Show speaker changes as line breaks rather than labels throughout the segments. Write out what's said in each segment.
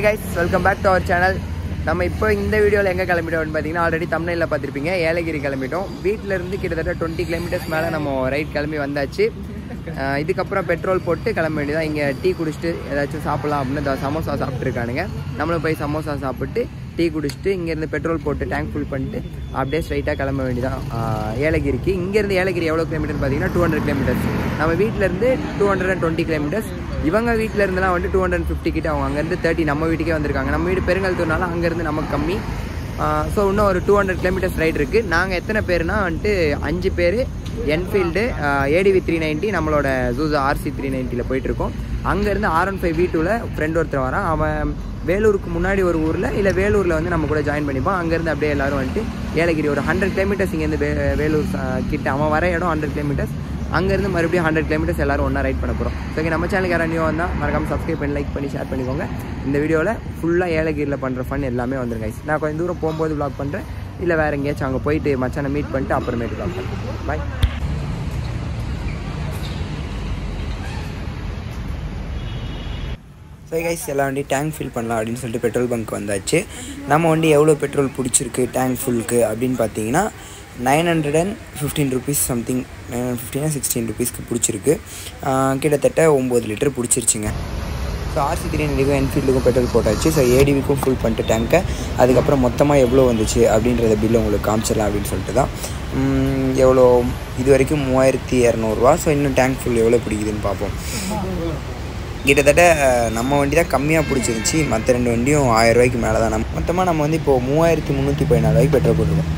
Hey guys, welcome back to our channel. நம்ம இப்போ இந்த வீடியோவில் எங்கே கிளம்பிட்டோம்னு பார்த்தீங்கன்னா ஆல்ரெடி தம்ப்நெயிலில் பார்த்துருப்பீங்க. ஏலகிரி கிளம்பிட்டோம். வீட்டிலேருந்து கிட்டத்தட்ட 20 கிலோமீட்டர்ஸ் மேலே நம்ம ரைட் கிளம்பி வந்தாச்சு. இதுக்கப்புறம் பெட்ரோல் போட்டு கிளம்ப வேண்டியதான். இங்கே டீ குடிச்சிட்டு ஏதாச்சும் சாப்பிட்லாம் அப்படின்னு சமோசா சாப்பிட்ருக்கானுங்க. நம்மளும் போய் சமோசா சாப்பிட்டு டீ குடிச்சிட்டு இங்கேருந்து பெட்ரோல் போட்டு டேங்க் ஃபுல் பண்ணிட்டு அப்படியே ஸ்ட்ரைட்டாக கிளம்ப வேண்டியதான் ஏலகிரிக்கு. இங்கேருந்து ஏலகிரி எவ்வளோ கிலோமீட்டர்னு பார்த்தீங்கன்னா 200 கிலோமீட்டர்ஸ். நம்ம வீட்டிலேருந்து 220 கிலோமீட்டர்ஸ். இவங்க வீட்டில் இருந்தெல்லாம் வந்துட்டு 250 கிட்ட. அவங்க அங்கேருந்து 30 நம்ம வீட்டுக்கே வந்திருக்காங்க. நம்ம வீடு பெருங்கல்தூர்னால அங்கேருந்து நமக்கு கம்மி. ஸோ இன்னும் ஒரு 200 கிலோமீட்டர்ஸ் ரைட் இருக்குது. நாங்கள் எத்தனை பேர்னா வந்துட்டு 5 பேர். என்ஃபீல்டு ADV 390 நம்மளோட ஜூஸா RC 390 போயிட்டுருக்கோம். அங்கேருந்து R15 V2 ஃப்ரெண்ட் ஒருத்தர் வரான். அவன் வேலூருக்கு முன்னாடி ஒரு ஊரில் இல்லை வேலூரில் வந்து நம்ம கூட ஜாயின் பண்ணிப்பான். அங்கேருந்து அப்படியே எல்லோரும் வந்துட்டு ஏலகிரி ஒரு 100 கிலோமீட்டர்ஸ் இங்கேருந்து வேலூர் கிட்ட அவன் வர இடம் 100 கிலோமீட்டர்ஸ். அங்கேருந்து மறுபடியும் 100 கிலோமீட்டர்ஸ் எல்லோரும் ஒன்றா ரைட் பண்ண போகிறோம். ஸோ நம்ம சேனலுக்கு யாரும் நியூ வந்தால் மறக்காமல் சப்ஸ்கிரைப் பண்ணி லைக் பண்ணி ஷேர் பண்ணிக்கோங்க. இந்த வீடியோவில் ஃபுல்லாக ஏலகிரியில் பண்ணுற ஃபன் எல்லாமே வந்துருங்க. நான் கொஞ்சம் தூரம் போகும்போது வ்ளாக் பண்ணுறேன், இல்லை வேறு எங்கேயாச்சும் அங்கே போயிட்டு மச்சானை மீட் பண்ணிட்டு அப்புறமேட்டு வ்ளாக் பண்ணுறேன். பாய். ஸோ கைஸ் எல்லாம் வண்டி டேங்க் ஃபில் பண்ணலாம் அப்படின்னு சொல்லிட்டு பெட்ரோல் பங்க் வந்தாச்சு. நம்ம வண்டி எவ்வளோ பெட்ரோல் பிடிச்சிருக்கு டேங்க் ஃபுல்லுக்கு அப்படின்னு பார்த்தீங்கன்னா 915 ருபீஸ் சம்திங், 915 16 ருபீஸ்க்கு பிடிச்சிருக்கு. கிட்டத்தட்ட 9 லிட்டர் பிடிச்சிருச்சுங்க. ஸோ RC 390க்கும் என்ஃபீல்டுக்கும் பெட்ரோல் போட்டாச்சு. ஸோ ADVக்கும் ஃபுல் பண்ணிட்டு டேங்க்கை அதுக்கப்புறம் மொத்தமாக எவ்வளோ வந்துச்சு அப்படின்றத பில்லு உங்களுக்கு காமிச்சிடலாம் அப்படின்னு சொல்லிட்டு தான். எவ்வளோ இது வரைக்கும் 3200 ரூபா. ஸோ இன்னும் டேங்க் ஃபுல் எவ்வளோ பிடிக்குதுன்னு பார்ப்போம். கிட்டத்தட்ட நம்ம வண்டி தான் கம்மியாக பிடிச்சிருந்துச்சி. மற்ற 2 வண்டியும் 1000 ரூபாய்க்கு மேலே தான். மொத்தமாக நம்ம வந்து இப்போது 3314 ரூபாய்க்கு பெட்ரோல் போட்டுருக்கோம்.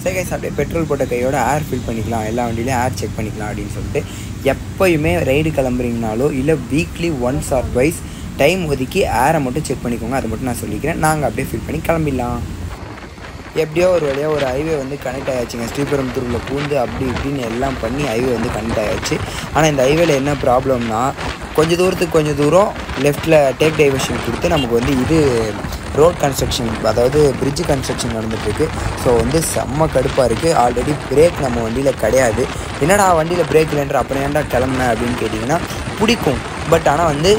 சரி கைஸ், அப்படியே பெட்ரோல் போட்ட கையோட ஏர் ஃபில் பண்ணிக்கலாம், எல்லா வண்டியிலையும் ஏர் செக் பண்ணிக்கலாம் அப்படின்னு சொல்லிட்டு. எப்போயுமே ரைடு கிளம்புறீங்கனாலோ இல்லை weekly once R twice time ஒதுக்கி ஏரை மட்டும் செக் பண்ணிக்கோங்க. அதை மட்டும் நான் சொல்லிக்கிறேன். நாங்கள் அப்படியே ஃபில் பண்ணி கிளம்பிடலாம். எப்படியோ ஒரு வழியாக ஒரு ஹைவே வந்து கனெக்ட் ஆகிடுச்சுங்க. ஸ்ரீபெரும்புத்தூரில் பூந்து அப்படி இப்படின்னு எல்லாம் பண்ணி ஹைவே வந்து கனெக்ட் ஆகிடுச்சு. ஆனால் இந்த ஹைவேல என்ன ப்ராப்ளம்னா கொஞ்சம் தூரம் லெஃப்ட்டில் டேக் டைவர்ஷன் கொடுத்து நமக்கு வந்து இது ரோட் கன்ஸ்ட்ரக்ஷன், அதாவது பிரிட்ஜ் கன்ஸ்ட்ரக்ஷன் நடந்துகிட்ருக்கு. ஸோ வந்து செம்ம கடுப்பாக இருக்குது. ஆல்ரெடி பிரேக் நம்ம வண்டியில் கிடையாது. என்னடா வண்டியில் பிரேக் இல்லைன்ற அப்புறம் ஏன்டா கிளம்புனேன் அப்படின்னு கேட்டிங்கன்னா பிடிக்கும். பட் ஆனால் வந்து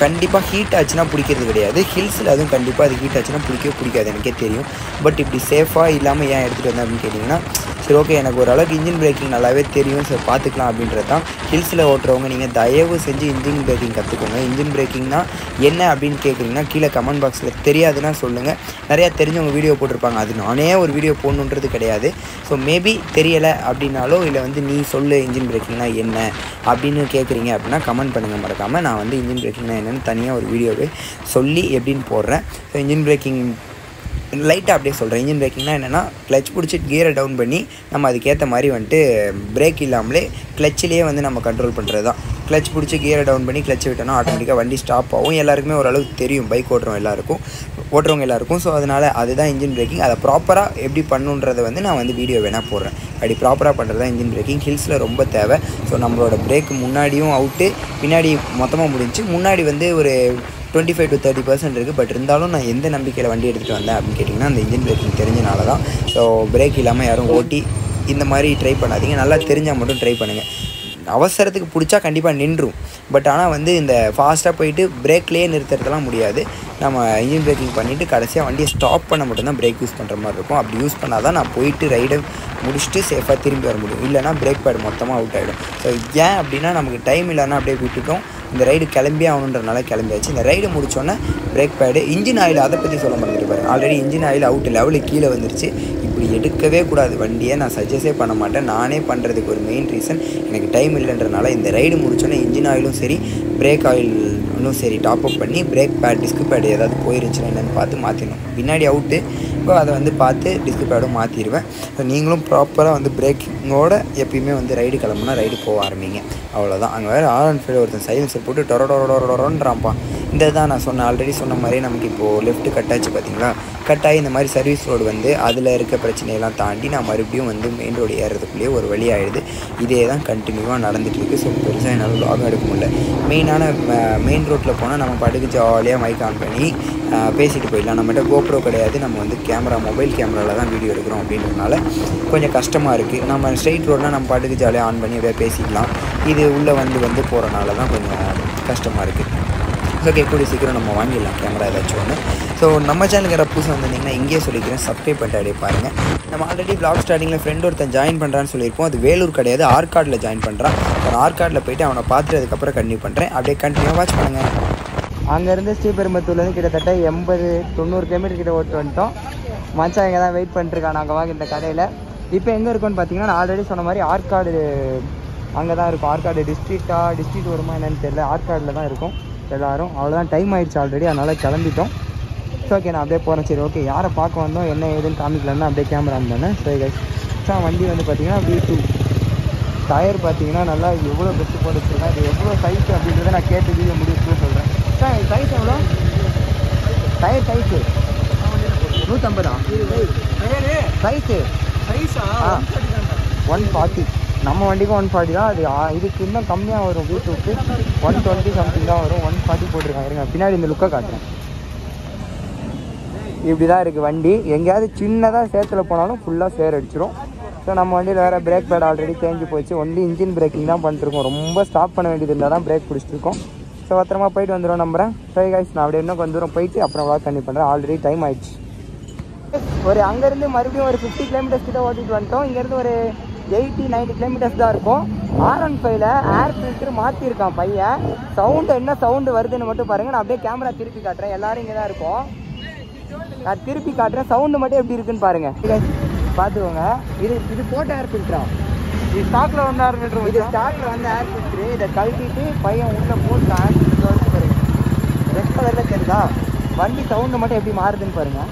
கண்டிப்பாக ஹீட் ஆச்சுன்னா பிடிக்கிறது கிடையாது. ஹில்ஸில் அதுவும் கண்டிப்பாக அது ஹீட் ஆச்சுன்னா பிடிக்காது, எனக்கே தெரியும். பட் இப்படி சேஃபாக இல்லாமல் ஏன் எடுத்துகிட்டு வந்தேன் அப்படின்னு கேட்டிங்கன்னா, சரி ஓகே எனக்கு ஓரளவுக்கு இன்ஜின் பிரேக்கிங் நல்லாவே தெரியும், சரி பார்த்துக்கலாம் அப்படின்றது தான். ஹில்ஸில் ஓட்டுறவங்க நீங்கள் தயவு செஞ்சு இன்ஜின் பிரேக்கிங் கற்றுக்கோங்க. இன்ஜின் பிரேக்கிங்னா என்ன அப்படின்னு கேட்குறீங்கன்னா கீழே கமெண்ட் பாக்ஸில் தெரியாதுன்னா சொல்லுங்கள். நிறையா தெரிஞ்சவங்க வீடியோ போட்டிருப்பாங்க. அது நானே ஒரு வீடியோ போடணுன்றது கிடையாது. ஸோ மேபி தெரியலை அப்படின்னாலோ இல்லை வந்து நீ சொல்லு இன்ஜின் பிரேக்கிங்னா என்ன அப்படின்னு கேட்குறீங்க அப்படின்னா கமெண்ட் பண்ணுங்கள் மறக்காமல். நான் வந்து இன்ஜின் பிரேக்கிங்னா என்னென்னு தனியாக ஒரு வீடியோவே சொல்லி எப்படின்னு போடுறேன். ஸோ இன்ஜின் பிரேக்கிங் லைட்டாக அப்படியே சொல்கிறேன். இன்ஜின் பிரேக்கிங்னா என்னென்னா கிளச் பிடிச்சிட்டு கியரை டவுன் பண்ணி நம்ம அதுக்கேற்ற மாதிரி வந்துட்டு பிரேக் இல்லாமலே கிளச்சிலேயே வந்து நம்ம கண்ட்ரோல் பண்ணுறது தான். கிளச் பிடிச்சி கியரை டவுன் பண்ணி கிளச் விட்டோன்னா ஆட்டோமேட்டிக்காக வண்டி ஸ்டாப் ஆகும். எல்லாருக்குமே ஓரளவுக்கு தெரியும், பைக் ஓட்டுறவங்க எல்லாருக்கும். ஸோ அதனால் அதுதான் இன்ஜின் பிரேக்கிங். அதை ப்ராப்பராக எப்படி பண்ணுன்றதை வந்து நான் வந்து வீடியோ வேணால் போடுறேன். அப்படி ப்ராப்பராக பண்ணுறது தான் இன்ஜின் பிரேக்கிங். ஹில்ஸில் ரொம்ப தேவை. ஸோ நம்மளோட பிரேக் முன்னாடியும் அவுட்டு, பின்னாடி மொத்தமாக முடிஞ்சு. முன்னாடி வந்து ஒரு 25 to 30% இருக்குது. பட் இருந்தாலும் நான் எந்த நம்பிக்கையில் வண்டி எடுத்துகிட்டு வந்தேன் அப்படின்னு கேட்டிங்கன்னா அந்த இன்ஜின் பிரேக்கிங் தெரிஞ்சனால தான். ஸோ பிரேக் இல்லாமல் யாரும் ஓட்டி இந்த மாதிரி ட்ரை பண்ணாதீங்க. நல்லா தெரிஞ்சால் மட்டும் ட்ரை பண்ணுங்கள். அவசரத்துக்கு பிடிச்சா கண்டிப்பாக நின்றும். பட் ஆனால் வந்து இந்த ஃபாஸ்ட்டாக போயிட்டு பிரேக்லேயே நிறுத்துறதுலாம் முடியாது. நம்ம இன்ஜின் பிரேக்கிங் பண்ணிவிட்டு கடைசியாக வண்டியை ஸ்டாப் பண்ண மட்டும்தான் பிரேக் யூஸ் பண்ணுற மாதிரி இருக்கும். அப்படி யூஸ் பண்ணால் தான் நான் போயிட்டு ரைடை முடிச்சுட்டு சேஃபாக திரும்பி வர முடியும். இல்லைனா பிரேக் பேட் மொத்தமாக அவுட் ஆகிடும். ஸோ ஏன் அப்படின்னா நமக்கு டைம் இல்லைன்னா அப்படியே விட்டுட்டோம். இந்த ரைடு கிளம்பியே ஆகணுன்றனால கிளம்பியாச்சு. இந்த ரைடு முடித்தோன்னே பிரேக் பேடு, இன்ஜின் ஆயில் அதை பற்றி சொல்ல மாட்டேருப்பாரு. ஆல்ரெடி இன்ஜின் ஆயில் அவுட் லெவலுக்கு கீழே வந்துருச்சு. இப்படி எடுக்கவே கூடாது வண்டியை. நான் சஜ்ஜஸே பண்ண மாட்டேன். நானே பண்ணுறதுக்கு ஒரு மெயின் ரீசன் எனக்கு டைம் இல்லைன்றனால இந்த ரைடு முடித்தோன்னே இன்ஜின் ஆயிலும் சரி பிரேக் ஆயிலும் சரி டாப் அப் பண்ணி பிரேக் பேட் டிஸ்க் பேடு ஏதாவது போயிருந்துச்சுன்னா என்னென்னு பார்த்து மாற்றிடணும். பின்னாடி அவுட்டு இப்போ அதை வந்து பார்த்து டிஸ்க் பேடும் மாற்றிடுவேன். ஸோ நீங்களும் ப்ராப்பராக வந்து பிரேக்கிங்கோட எப்பயுமே வந்து ரைடு கிளம்புனா ரைடு போக ஆரம்பிங்க. அவ்வளோதான். அங்கே வேறு R15 ஒருத்தன் சைலன்சர் போட்டு டொரன்றான்ப்பா. இந்த தான் நான் சொன்னேன், ஆல்ரெடி சொன்ன மாதிரியே நமக்கு இப்போது லெஃப்ட்டு கட்டாச்சு பார்த்தீங்களா. கட்டாகி இந்த மாதிரி சர்வீஸ் ரோடு வந்து அதில் இருக்க பிரச்சனையெல்லாம் தாண்டி நான் மறுபடியும் வந்து மெயின் ரோடு ஏறுறதுக்குள்ளேயே ஒரு வழி ஆகிடுது. இதே தான் கண்டினியூவாக நடந்துகிட்ருக்கு. ஸோ பெருசாக என்னால் வ்ளாக் எடுக்க முடியல. மெயின் ரோட்டில் போனால் நம்ம பாட்டுக்கு ஜாலியாக மைக் ஆன் பண்ணி பேசிட்டு போயிடலாம். நம்மகிட்ட GoPro கிடையாது. நம்ம வந்து மொபைல் கேமராவில் தான் வீடியோ எடுக்கிறோம் அப்படின்றதுனால கொஞ்சம் கஷ்டமாக இருக்குது. நம்ம ஸ்ட்ரெயிட் ரோட்னால் நம்ம பாட்டுக்கு ஜாலியாக ஆன் பண்ணி அப்படியே பேசிக்கலாம். இது உள்ளே வந்து போகிறனால தான் கொஞ்சம் கஷ்டமாக இருக்குது. ஓகே, கூடிய சீக்கிரம் நம்ம வாங்கிடலாம் கேமரா ஏதாச்சும் ஒன்று. ஸோ நம்ம சேனலுக்கு யாராவது புதுசாக வந்திருந்தீங்கன்னா இங்கேயே சொல்லிக்கிறேன், சப்ஸ்கிரைப் பண்ணிட்டு அப்படியே பாருங்கள். நம்ம ஆல்ரெடி vlog ஸ்டார்டிங்கில் ஃப்ரெண்ட் ஒருத்தன் ஜாயின் பண்ணுறான்னு சொல்லியிருப்போம். அது வேலூர் கிடையாது, ஆற்காடில் ஜாயின் பண்ணுறான். நான் ஆற்காடில் போய்ட்டு அவனை பார்த்துட்டு அதுக்கப்புறம் கண்டினியூ பண்ணுறேன். அப்படியே கண்டினியூவாக வாட்ச் பண்ணுங்கள். அங்கேருந்து ஸ்ரீபெரும்புத்தூர்லேருந்து கிட்டத்தட்ட 80-90 கிலோமீட்டர் கிட்ட ஓட்டு வந்துட்டோம். மச்சான் இங்கே தான் வெயிட் பண்ணிட்டுருக்கான் நாங்கள் வாங்க இந்த கடையில். இப்போ எங்கே இருக்கோன்னு பார்த்தீங்கன்னா, நான் ஆல்ரெடி சொன்ன மாதிரி ஆற்காடு அங்கே தான் இருக்கும். ஆற்காடு டிஸ்ட்ரிக்ட் வருமா என்னன்னு தெரியல, ஆற்காடில் தான் இருக்கும் எல்லோரும். அவ்வளோதான், டைம் ஆகிடுச்சு ஆல்ரெடி, அதனால் கிளம்பிட்டோம். ஸோ ஓகே, நான் அப்படியே போகிறேன். சரி ஓகே, யாரை பார்க்க வந்தோம் என்ன ஏதுன்னு காமிக்கலாம்னா அப்படியே கேமரா இருந்தேன். சரி கைஸ், வண்டி வந்து பார்த்தீங்கன்னா V2 டயர் பார்த்தீங்கன்னா நல்லா எவ்வளோ பெஸ்ட்டு போட்டு வச்சுருக்கேன். இது எவ்வளோ சைஸ் அப்படின்றத நான் கேட்டு வீடியோ முடிச்சு சொல்கிறேன். சார் சைஸ் எவ்வளோ? Tyre size 150 size 140. நம்ம வண்டிக்கும் 140 தான். அது இதுக்கு இன்னும் கம்மியாக வரும். V2க்கு 120 சம்திங் தான் வரும். 140 போட்டிருக்காங்க. இருங்க பின்னாடி இந்த லுக்கை காட்டுறேன். இப்படி தான் இருக்குது வண்டி. எங்கேயாவது சின்னதாக சேத்துல போனாலும் ஃபுல்லாக சேர் அடிச்சிடும். ஸோ நம்ம வண்டியில் வேறு பிரேக் பேட் ஆல்ரெடி தேஞ்சு போச்சு. ஒன்லி இன்ஜின் பிரேக்கிங் தான் பண்ணிட்டுருக்கோம். ரொம்ப ஸ்டாப் பண்ண வேண்டியது இருந்தால் தான் பிரேக் பிடிச்சிருக்கோம். ஸோ பத்திரமா போயிட்டு வந்துடும் நம்புறேன். சரி கைஸ், நான் அப்படியே இன்னும் கொஞ்சம் தூரம் போயிட்டு அப்புறம் வாக் பண்ணி பண்ணுறேன். ஆல்ரெடி டைம் ஆயிடுச்சு. ஒரு அங்கேருந்து மறுபடியும் ஒரு 50 கிலோமீட்டர்ஸ் கிட்ட ஓட்டிட்டு வந்துட்டோம். இங்கேருந்து ஒரு 80-90 கிலோமீட்டர்ஸ் தான் இருக்கும். R15ல் ஏர் ஃபில்டர் மாற்றிருக்கான் பையன். சவுண்டு என்ன சவுண்டு வருதுன்னு மட்டும் பாருங்கள். நான் அப்படியே கேமரா திருப்பி காட்டுறேன். எல்லோரும் இங்கே தான் இருக்கும். நான் திருப்பி காட்டுறேன். சவுண்டு மட்டும் எப்படி இருக்குன்னு பாருங்கள், பார்த்துக்கோங்க. இது போட்ட ஏர் ஃபில்டரா? இது ஸ்டாக்கில் வந்து ஏர் ஃபில்டர். இது ஸ்டாக்கில் வந்து ஏர் ஃபில்டரு. இதை கழட்டிட்டு பையன் உள்ளே போட்டு ஏர் ஃபில்டர் வந்து பாருங்க. ரெட் கலரில் தெரியுதா? வண்டி சவுண்டு மட்டும் எப்படி மாறுதுன்னு பாருங்கள்.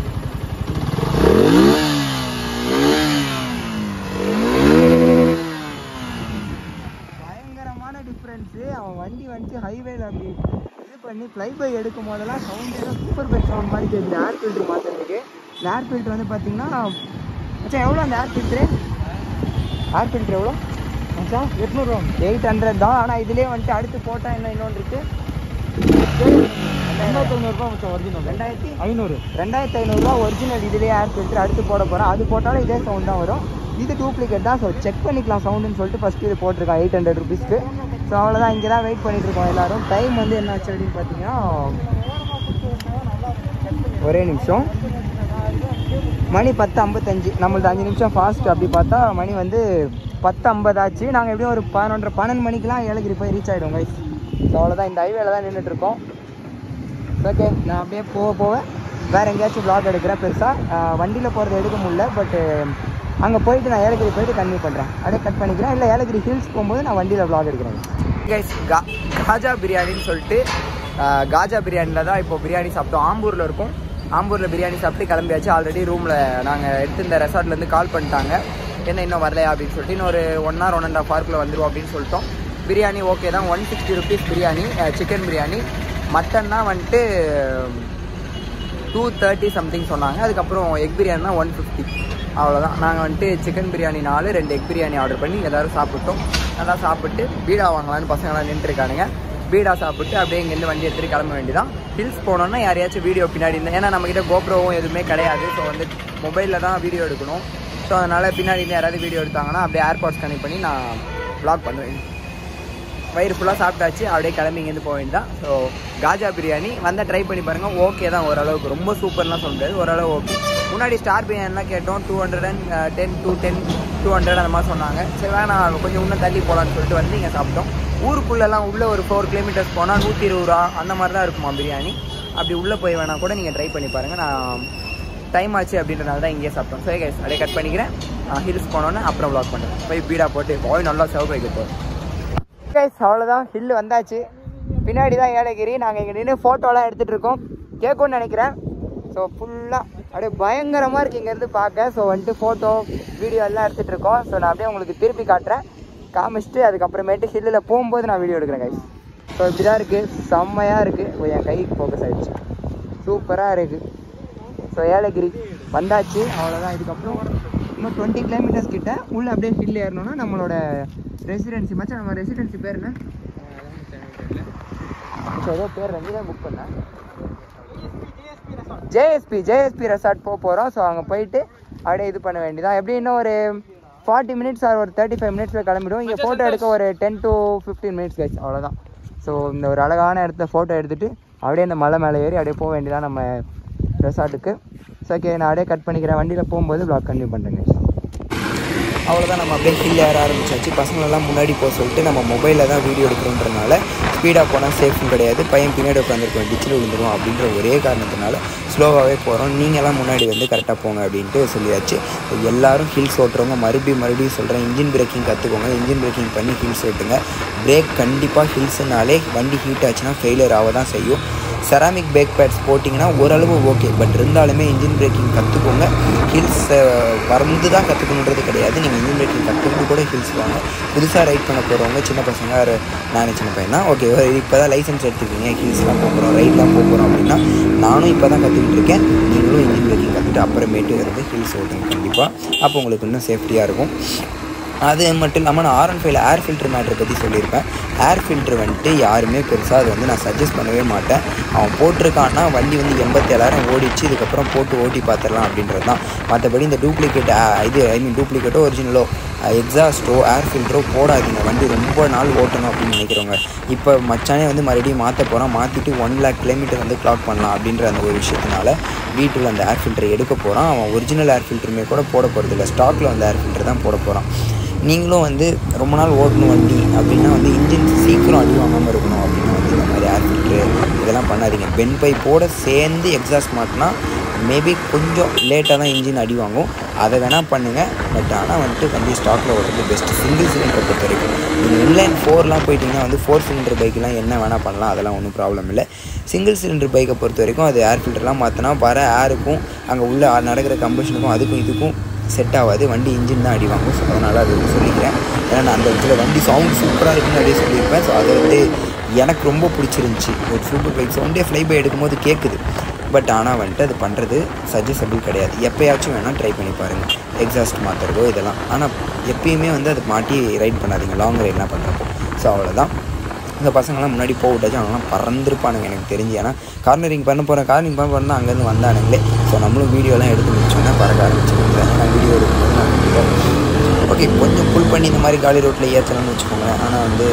பயங்கரமான டிஃப்ரென்ஸு. அவன் வண்டி வந்துட்டு ஹைவேல அப்படி இது பண்ணி ஃப்ளைபை எடுக்கும் போதெல்லாம் சவுண்ட் ஏதோ சூப்பர் பெட் சவுண்ட் மாதிரி கேட்குது. ஏர் ஃபில்ட்ரு மாற்றுறதுக்கு. இந்த ஏர் ஃபில்ட்ரு வந்து பார்த்தீங்கன்னா மச்சான் எவ்வளோ அந்த ஏர் ஃபில்ட்ரு எவ்வளோ மச்சான்? 800 800 தான். ஆனால் இதுலேயே வந்துட்டு அடுத்து போட்டால் இன்னொன்று இருக்குது. 2500 மச்சான் ஒரிஜினல். 2500 ஒரிஜினல். இதுலேயே ஏர் ஃபில்ட்ரு அடுத்து போட போகிறேன். அது போட்டாலும் இதே சவுண்ட் தான் வரும். இது டூப்ளிகேட் தான். ஸோ செக் பண்ணிக்கலாம் சவுண்டுன்னு சொல்லிட்டு ஃபஸ்ட்டு இது போட்டிருக்கான் 800 ருபீஸ்க்கு. ஸோ அவ்வளோதான், இங்கே தான் வெயிட் பண்ணிகிட்ருக்கோம் எல்லோரும். டைம் வந்து என்ன ஆச்சு அப்படின்னு பார்த்தீங்கன்னா, ஒரே நிமிஷம், மணி 10:55. நம்மளது 5 நிமிஷம் ஃபாஸ்ட். அப்படி பார்த்தா மணி வந்து 10:50 ஆச்சு. நாங்கள் எப்படியும் ஒரு 11 மணிக்கெலாம் ஏலகிரி போய் ரீச் ஆகிடுவோம் கைஸ். ஸோ அவ்வளோதான், இந்த ஹைவேல தான் நின்றுட்டுருக்கோம். ஓகே, நான் அப்படியே போவேன். வேறு எங்கேயாச்சும் vlog எடுக்கிறேன். பெருசாக வண்டியில் போகிறது எடுக்க முடியல. பட்டு அங்கே போயிட்டு நான் ஏலகிரி போயிட்டு கன்டினியூ பண்ணுறேன். அப்படியே கட் பண்ணிக்கிறேன். இல்லை ஏலகிரி ஹில்ஸ் போகும்போது நான் வண்டியில் vlog எடுக்கிறேன் கைஸ். காஜா பிரியாணின்னு சொல்லிட்டு காஜா பிரியாணியில் தான் இப்போ பிரியாணி சாப்பிட்டோம். ஆம்பூரில் இருக்கும். ஆம்பூரில் பிரியாணி சாப்பிட்டு கிளம்பியாச்சு. ஆல்ரெடி ரூமில் நாங்கள் எடுத்து இந்த ரெசார்ட்லேருந்து கால் பண்ணிட்டாங்க, என்ன இன்னும் வரலையா அப்படின்னு சொல்லிட்டு. இன்னும் ஒரு 1 hour 1.5 hour வந்துடும் அப்படின்னு சொல்லிட்டோம். பிரியாணி ஓகே தான். 160 ருபீஸ் பிரியாணி, சிக்கன் பிரியாணி. மட்டன்னா வந்துட்டு 230 சம்திங் சொன்னாங்க. அதுக்கப்புறம் எக் பிரியாணி தான் 150. அவ்வளோதான். நாங்கள் வந்துட்டு chicken biryani 4, 2 egg biryani order பண்ணி எல்லோரும் சாப்பிட்டோம். நல்லா சாப்பிட்டு பீடா வாங்கலான்னு பசங்களாம் நின்றுருக்கானுங்க. பீடா சாப்பிட்டு அப்படியே இங்கேருந்து வண்டி எடுத்துகிட்டு கிளம்ப வேண்டியதான். ஹில்ஸ் போனோன்னா யாரையாச்சும் வீடியோ பின்னாடி இருந்தால், ஏன்னா நம்மக்கிட்ட கோப்ரோவும் எதுவுமே கிடையாது. ஸோ வந்து மொபைலில் தான் வீடியோ எடுக்கணும். ஸோ அதனால் பின்னாடி இருந்து யாராவது வீடியோ எடுத்தாங்கன்னா அப்படியே ஏர்பாட்ஸ் கனெக்ட் பண்ணி நான் vlog பண்ணுவேன். வயிறு ஃபுல்லாக சாப்பிட்டாச்சு. அப்படியே கிளம்பி இங்கேருந்து போக வேண்டியதான். ஸோ காஜா பிரியாணி வந்தால் ட்ரை பண்ணி பாருங்கள். ஓகே தான், ஓரளவுக்கு. ரொம்ப சூப்பர்லாம் சொல்ல முடியாது, ஓரளவு ஓகே. முன்னாடி ஸ்டார் பிரியாணிலாம் கேட்டோம். 210 200 அந்த மாதிரி சொன்னாங்க. சரி வேணாம், கொஞ்சம் இன்னும் தள்ளி போகலான்னு சொல்லிட்டு வந்து இங்கே சாப்பிட்டோம். ஊருக்குள்ளெல்லாம் உள்ளே ஒரு 4 கிலோமீட்டர்ஸ் போனால் 120 ரூபா அந்த மாதிரி தான் இருக்குமா பிரியாணி. அப்படி உள்ளே போய் வேணால் கூட நீங்கள் ட்ரை பண்ணி பாருங்கள். நான் டைம் ஆச்சு அப்படின்றனால தான் இங்கேயே சாப்பிட்டோம். சரி கைஸ், அப்படியே கட் பண்ணிக்கிறேன். ஹில்ஸ் போனோன்னே அப்புறம் vlog பண்ணுறேன். போய் பீடா போட்டு போய் நல்லா சர்வ் வைக்க போகிறோம் கைஸ். அவ்வளோதான், ஹில் வந்தாச்சு. பின்னாடி தான் ஏலகிரி. நாங்கள் இங்கே நின்று ஃபோட்டோலாம் எடுத்துகிட்டு இருக்கோம். கேட்கும்னு நினைக்கிறேன். ஸோ ஃபுல்லாக அப்படியே பயங்கரமாக இருக்குது இங்கேருந்து பார்க்க. ஸோ வந்துட்டு ஃபோட்டோ வீடியோ எல்லாம் எடுத்துகிட்டு இருக்கோம். ஸோ நான் அப்படியே உங்களுக்கு திருப்பி காட்டுறேன், காமிச்சிட்டு அதுக்கப்புறமேட்டு ஹில்லில் போகும்போது நான் வீடியோ எடுக்கிறேன் கைஸ். ஸோ இப்படி தான் இருக்குது, செம்மையாக இருக்குது. என் கைக்கு ஃபோக்கஸ் ஆகிடுச்சு, சூப்பராக இருக்குது. ஸோ ஏலகிரி வந்தாச்சு. அவ்வளோதான். இதுக்கப்புறம் இன்னும் 20 கிலோமீட்டர்ஸ் கிட்ட உள்ளே அப்படியே ஹில் ஏறணும்னா நம்மளோட ரெசிடென்சி. மச்சான் நம்ம ரெசிடென்சி பேர் என்ன? ஏதோ பேர் ரஞ்சி தான் புக் பண்ணேன். ஜேஎஸ்பி ரெசார்ட் போகிறோம். ஸோ அங்கே போயிட்டு அப்படியே இது பண்ண வேண்டியதான். எப்படி இன்னும் ஒரு 40 மினிட்ஸ் ஆர் ஒரு 35 மினிட்ஸில் கிளம்பிடுவோம். இங்கே ஃபோட்டோ எடுக்க ஒரு 10 to 15 மினிட்ஸ் கைஸ், அவ்வளோதான். ஸோ இந்த ஒரு அழகான இடத்துல ஃபோட்டோ எடுத்துகிட்டு அப்படியே இந்த மலை மேலே ஏறி அப்படியே போக வேண்டியதான் நம்ம ரெசார்ட்டுக்கு. ஸோ ஓகே, நான் அப்படியே கட் பண்ணிக்கிறேன். வண்டியில் போகும்போது vlog கண்டினியூ பண்ணுறேங்க. அவ்வளோதான், நம்ம அப்படியே ஹில் ஏற ஆரம்பிச்சாச்சு. பசங்களெல்லாம் முன்னாடி போக சொல்லிட்டு நம்ம மொபைலில் தான் வீடியோ எடுக்கிறோன்றனால ஸ்பீடாக போனால் சேஃபும் கிடையாது, பையன் பின்னாடி உட்காந்துருக்கோம் டிச்சில் விழுந்துடும் அப்படின்ற ஒரே காரணத்தினால ஸ்லோவாகவே போகிறோம். நீங்கள்லாம் முன்னாடி வந்து கரெக்டாக போங்க அப்படின்ட்டு சொல்லியாச்சு. எல்லோரும் ஹில்ஸ் ஓட்டுறவங்க மறுபடியும் சொல்கிறேன், இன்ஜின் பிரேக்கிங் கற்றுக்கோங்க. இன்ஜின் பிரேக்கிங் பண்ணி ஹில்ஸ் ஓட்டுங்க. பிரேக் கண்டிப்பாக ஹில்ஸுனாலே வண்டி ஹீட் ஆச்சுன்னா ஃபெயிலியர் ஆக தான் செய்யும். செராமிக் பிரேக் பேட்ஸ் போட்டிங்கன்னா ஓரளவு ஓகே, பட் இருந்தாலுமே இன்ஜின் பிரேக்கிங் கற்றுக்கோங்க. ஹில்ஸ் வந்து தான் கற்றுக்கணுன்றது கிடையாது, நீங்கள் இன்ஜின் பிரேக்கிங் கற்றுக்கிட்டு கூட ஹில்ஸ் வாங்க. புதுசாக ரைட் பண்ண போகிறவங்க சின்ன பசங்க, நானே சின்ன பையன் தான், ஓகே இப்போ தான் லைசன்ஸ் எடுத்துக்கிங்க, ஹில்ஸ்லாம் போகிறோம், ரைட்லாம் போகிறோம் அப்படின்னா நானும் இப்போ தான் கற்றுக்கிட்டு இருக்கேன். நீங்களும் இன்ஜின் பிரேக்கிங் கற்றுட்டு அப்புறமேட்டு வந்து ஹில்ஸ் ஓட்டுங்க கண்டிப்பாக. அப்போ உங்களுக்கு இன்னும் சேஃப்டியாக இருக்கும். அது மட்டும் இல்லாமல் நான் R15 ஏர் ஃபில்ட்ரு மேட்ரை பற்றி சொல்லியிருப்பேன். ஏர் ஃபில்ட்ரு வந்துட்டு யாருமே பெருசாக அது வந்து நான் சஜஸ்ட் பண்ணவே மாட்டேன். அவன் போட்டிருக்கான்னா வண்டி வந்து 87,000 ஓடிச்சு, இதுக்கப்புறம் போட்டு ஓட்டி பார்த்துடலாம் அப்படின்றது தான். மற்றபடி இந்த டூப்ளிகேட் டூப்ளிகேட்டோ ஒரிஜினலோ எக்ஸாஸ்ட்டோ ஏர் ஃபில்ட்ரோ போடாதீங்க. வண்டி ரொம்ப நாள் ஓட்டணும் அப்படின்னு நினைக்கிறவங்க இப்போ மச்சானே வந்து மறுபடியும் மாற்ற போகிறான், மாற்றிட்டு 1 lakh கிலோமீட்டர் வந்து கிளாக் பண்ணலாம் அப்படின்ற அந்த ஒரு விஷயத்தினால வீட்டில் அந்த ஏர் ஃபில்டரை எடுக்க போகிறான். அவன் ஒரிஜினல் ஏர் ஃபில்டருமே கூட போட போகிறது இல்லை, ஸ்டாக்கில் வந்து ஏர் ஃபில்டர் தான் போட போகிறான். நீங்களும் வந்து ரொம்ப நாள் ஓட்டணும் வண்டி அப்படின்னா வந்து இன்ஜின் சீக்கிரம் அடி வாங்காமல் இருக்கணும் அப்படின்னா வந்து இந்த மாதிரி ஏர் ஃபில்ட்ரு இதெல்லாம் பண்ணாதீங்க. பென் பைப்போடு சேர்ந்து எக்ஸாஸ்ட் மாட்டினா மேபி கொஞ்சம் லேட்டாக தான் இன்ஜின் அடி வாங்கும், அதை வேணால் பண்ணுங்கள். பட் ஆனால் வந்துட்டு வண்டி ஸ்டாக்கில் ஓட்டுறது பெஸ்ட்டு. சிங்கிள் சிலிண்டரை பொறுத்த வரைக்கும் நீங்கள் இன்லைன் 4லாம் போயிட்டிங்கன்னா வந்து 4 சிலிண்டர் பைக்கெலாம் என்ன வேணால் பண்ணலாம், அதெல்லாம் ஒன்றும் ப்ராப்ளம் இல்லை. சிங்கிள் சிலிண்டர் பைக்கை பொறுத்த வரைக்கும் அது ஏர் ஃபில்டர்லாம் மாற்றினா வர ஏருக்கும் அங்கே உள்ள நடக்கிற கம்பஷனுக்கும் அதுக்கும் இதுக்கும் செட் ஆகாது, வண்டி இன்ஜின் தான் அடி வாங்கும். ஸோ அதனால் அது வந்து சொல்லிக்கிறேன். ஏன்னா நான் அந்த இடத்துல வண்டி சவுண்ட் சூப்பராக இருக்குன்னு அப்படியே சொல்லியிருப்பேன். ஸோ அதை வந்து எனக்கு ரொம்ப பிடிச்சிருந்துச்சி. ஒரு சூப்பர் பைக் சவுண்டே ஃப்ளை பை எடுக்கும்போது கேட்குது. பட் ஆனால் வந்துட்டு அது பண்ணுறது சஜஸ்டபிள் கிடையாது. எப்போயாச்சும் வேணால் ட்ரை பண்ணி பாருங்கள் எக்ஸாஸ்ட் மாற்றுறதோ இதெல்லாம். ஆனால் எப்பயுமே வந்து அதை மாட்டி ரைட் பண்ணாதீங்க லாங் ரைட்லாம் பண்ணுறப்போ. ஸோ அவ்வளோதான். இந்த பசங்களாம் முன்னாடி போக விட்டாச்சும் அவங்களாம் பறந்துருப்பானுங்க எனக்கு தெரிஞ்சு. ஏன்னா கார்னரிங் பண்ண போகிறேன் அங்கேருந்து வந்தானுங்களே. ஸோ நம்மளும் வீடியோலாம் எடுத்து முடிச்சோன்னா பறக்க ஆரம்பிச்சிருக்கேன். நான் வீடியோ எடுக்கும்போது நான் ஓகே கொஞ்சம் புல் பண்ணி இந்த மாதிரி காலி ரோட்டில் ஏற்றலாம்னு வச்சுக்கோங்களேன். ஆனால் வந்து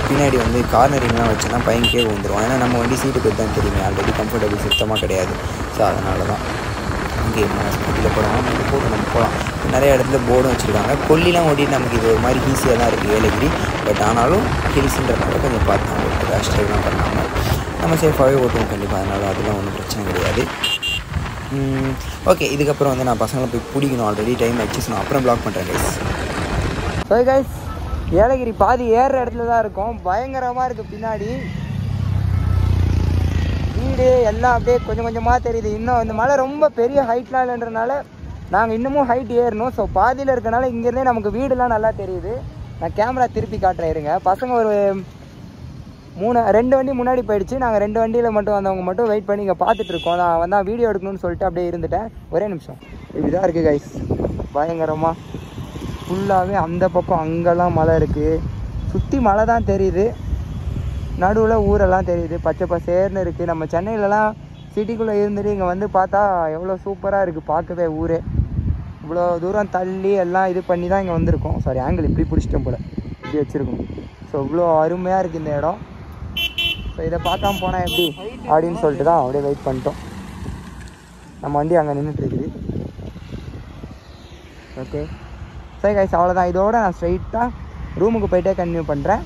பின்னாடி வந்து கார்னரிங்லாம் வச்சோன்னா பையன் கீழே வந்துடும். ஏன்னா நம்ம வண்டி சீட்டு போய் தான் தெரியுமே, ஆல்ரெடி கம்ஃபர்டபுள் சுத்தமாக கிடையாது. ஸோ அதனால தான் இங்கே ஸ்கூட்டியில் போகிறோம், நம்ம போட்டு நம்ம போகலாம். நிறைய இடத்துல போர்டும் வச்சுருக்காங்க. கொல்லிலாம் ஓட்டிட்டு நமக்கு இது ஒரு மாதிரி ஈஸியாக தான் இருக்குது ஏலகிரி. பட் ஆனாலும் ஹில்ஸுன்றதுனால கொஞ்சம் பார்த்து நம்ம ரேஷ் ட்ரைவ்லாம் பண்ணாமல் நம்ம சேஃபாகவே ஓட்டுவோம் கண்டிப்பாக. அதனால் அதெல்லாம் ஒன்றும் பிரச்சனை கிடையாது. ஓகே, இதுக்கப்புறம் வந்து நான் பசங்களை போய் பிடிக்கணும், ஆல்ரெடி டைம் ஆகிடுச்சு. நான் அப்புறம் ப்ளாக் பண்ணுறேன் கைஸ். ஸோ கைஸ், ஏலகிரி பாதி ஏறுற இடத்துல தான் இருக்கும். பயங்கரமாக இருக்குது. பின்னாடி வீடு எல்லாம் அப்படியே கொஞ்சம் கொஞ்சமாக தெரியுது. இன்னும் இந்த மலை ரொம்ப பெரிய ஹைட்லாம் இல்லைன்றனால நாங்கள் இன்னமும் ஹைட் ஏறணும். ஸோ பாதியில் இருக்கனால இங்கேருந்தே நமக்கு வீடுலாம் நல்லா தெரியுது. நான் கேமரா திருப்பி காட்டுறேன் இருங்க. பசங்க ஒரு 2 வண்டி முன்னாடி போயிடுச்சு. நாங்கள் 2 வண்டியில் மட்டும் வந்தவங்க மட்டும் வெயிட் பண்ணி இங்கே பார்த்துட்ருக்கோம். நான் வந்தால் வீடியோ எடுக்கணும்னு சொல்லிட்டு அப்படியே இருந்துட்டேன். ஒரே நிமிஷம். இப்படிதான் இருக்குது கைஸ், பயங்கரமாக ஃபுல்லாகவே அந்த பக்கம் அங்கெல்லாம் மலை இருக்குது. சுற்றி மலை தான் தெரியுது, நடுவில் ஊரெல்லாம் தெரியுது, பச்சை பசேர்னு இருக்குது. நம்ம சென்னையிலலாம் சிட்டிக்குள்ளே இருந்துட்டு இங்கே வந்து பார்த்தா எவ்வளோ சூப்பராக இருக்குது பார்க்கவே ஊரே. இவ்வளோ தூரம் தள்ளி எல்லாம் இது பண்ணி தான் இங்கே வந்திருக்கோம். சாரி, ஆங்கிள் இப்படி பிடிச்சிட்டோம் போல், இப்படி வச்சுருக்கோம். ஸோ இவ்வளோ அருமையாக இருக்குது இந்த இடம். ஸோ இதை பார்க்காம போனால் எப்படி அப்படின்னு சொல்லிட்டு தான் அப்படியே வெயிட் பண்ணிட்டோம். நம்ம வண்டி அங்கே நின்றுட்டுருக்குது. ஓகே சரி கைஸ், அவ்வளோதான். இதோட நான் ஸ்ட்ரைட்டாக ரூமுக்கு போயிட்டே கண்டினியூ பண்ணுறேன்.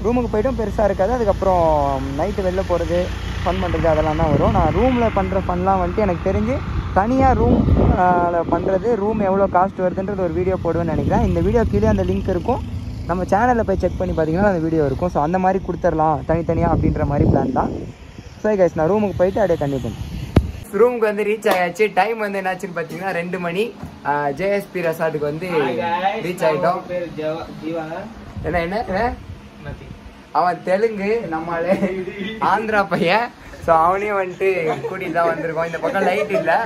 ரூமுக்கு போய்ட்டும் பெருசாக இருக்காது. அதுக்கப்புறம் நைட்டு வெளில போகிறது, ஃபன் பண்ணுறது அதெல்லாம் தான் வரும். நான் ரூமில் பண்ணுற ஃபன்லாம் வந்துட்டு எனக்கு தெரிஞ்சு தனியாக ரூமில் பண்ணுறது, ரூம் எவ்வளோ காஸ்ட் வருதுன்றது ஒரு வீடியோ போடுவேன்னு நினைக்கிறேன். இந்த வீடியோ கீழே அந்த லிங்க் இருக்கும், நம்ம சேனலில் போய் செக் பண்ணி பார்த்தீங்கன்னா அந்த வீடியோ இருக்கும். ஸோ அந்த மாதிரி கொடுத்துடலாம் தனித்தனியாக அப்படின்ற மாதிரி பிளான் தான். சரி கைஸ், நான் ரூமுக்கு போயிட்டு அப்படியே கண்டினியூ பண்ணுறேன். ரூமுக்கு வந்து ரீச் ஆயாச்சு. டைம் வந்து என்னாச்சுன்னு பார்த்தீங்கன்னா 2 மணி. ஜேஎஸ்பி ரெசார்ட்டுக்கு வந்து ரீச் ஆகிட்டோம். என்ன என்ன அவன் தெலுங்கு, நம்மளே ஆந்திரா பையன். ஸோ அவனையும் வந்துட்டு கூட்டிட்டு தான் வந்திருக்கோம். இந்த பக்கம் லைட் இல்லை,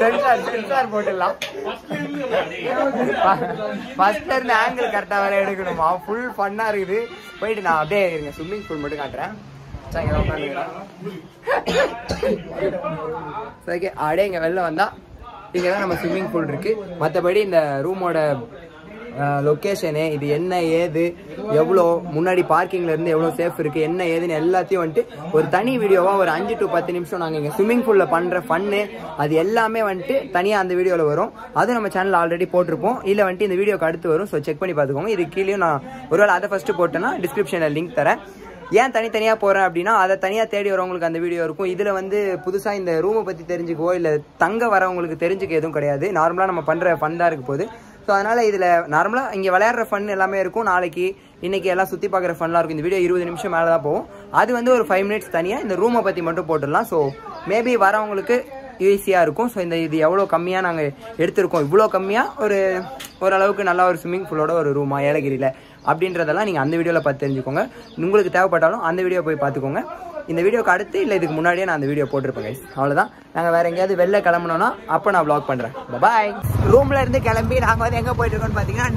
சென்சார் போட்டுடலாம். ஃபர்ஸ்ட்ல இருந்து ஆங்கிள் கரெக்டாக வேற எடுக்கணுமா, ஃபுல் ஃபன்னாக இருக்குது. போயிட்டு நான் அப்படியே இருங்க ஸ்விம்மிங் பூல் மட்டும் காட்டுறேன். ஓகே, அப்படியே இங்கே வெளில வந்தா இங்கே தான் நம்ம ஸ்விம்மிங் பூல் இருக்கு. மற்றபடி இந்த ரூமோட லொக்கேஷனு, இது என்ன ஏது, எவ்வளோ முன்னாடி பார்க்கிங்லேருந்து எவ்வளோ சேஃப் இருக்குது, என்ன ஏதுன்னு எல்லாத்தையும் வந்துட்டு ஒரு தனி வீடியோவாக ஒரு 5 to 10 நிமிஷம் நாங்கள் இங்கே ஸ்விம்மிங் பூலில் பண்ணுற ஃபன்னு அது எல்லாமே வந்துட்டு தனியாக அந்த வீடியோவில் வரும். அது நம்ம சேனலில் ஆல்ரெடி போட்டிருப்போம். இல்லை வந்துட்டு இந்த வீடியோக்கு அடுத்து வரும். ஸோ செக் பண்ணி பார்த்துக்கோங்க. இது கீழே நான் ஒருவேளை அதை ஃபஸ்ட்டு போட்டேன்னா டிஸ்கிரிப்ஷனில் லிங்க் தரேன். ஏன் தனித்தனியாக போகிறேன் அப்படின்னா அதை தனியாக தேடி வரவங்களுக்கு அந்த வீடியோ இருக்கும். இதில் வந்து புதுசாக இந்த ரூமை பற்றி தெரிஞ்சுக்கவோ இல்லை தங்க வரவங்களுக்கு தெரிஞ்சுக்க எதுவும் கிடையாது. நார்மலாக நம்ம பண்ணுற ஃபன் தான் இருக்க போகுது. ஸோ அதனால் இதில் நார்மலாக இங்கே விளையாடுற ஃபன் எல்லாமே இருக்கும். நாளைக்கு இன்றைக்கி எல்லாம் சுற்றி பார்க்குற ஃபன்லாம் இருக்கும். இந்த வீடியோ 20 நிமிஷம் மேலே தான் போகும். அது வந்து ஒரு 5 minutes தனியாக இந்த ரூமை பற்றி மட்டும் போட்டுடலாம். ஸோ மேபி வரவங்களுக்கு ஈஸியாக இருக்கும். ஸோ இது எவ்வளோ கம்மியாக நாங்கள் எடுத்திருக்கோம், இவ்வளோ கம்மியாக ஓரளவுக்கு நல்லா ஒரு ஸ்விம்மிங் பூலோட ஒரு ரூமா ஏலகிரியில் அப்படின்றதெல்லாம் நீங்கள் அந்த வீடியோவில் பார்த்து தெரிஞ்சுக்கோங்க. உங்களுக்கு தேவைப்பட்டாலும் அந்த வீடியோ போய் பார்த்துக்கோங்க. இந்த வீடியோக்கு அடுத்து இல்லை இதுக்கு முன்னாடியே நான் அந்த வீடியோ போட்டிருப்பேன் கைஸ். அவ்வளோதான். நாங்கள் வேறு எங்கேயாவது வெளில கிளம்பணும்னா அப்போ நான் வ்ளாக் பண்ணுறேன். பாய். ரூமில் இருந்து கிளம்பி நாங்கள் வந்து எங்கே போயிட்டுருக்கோம்னு பார்த்தீங்கன்னா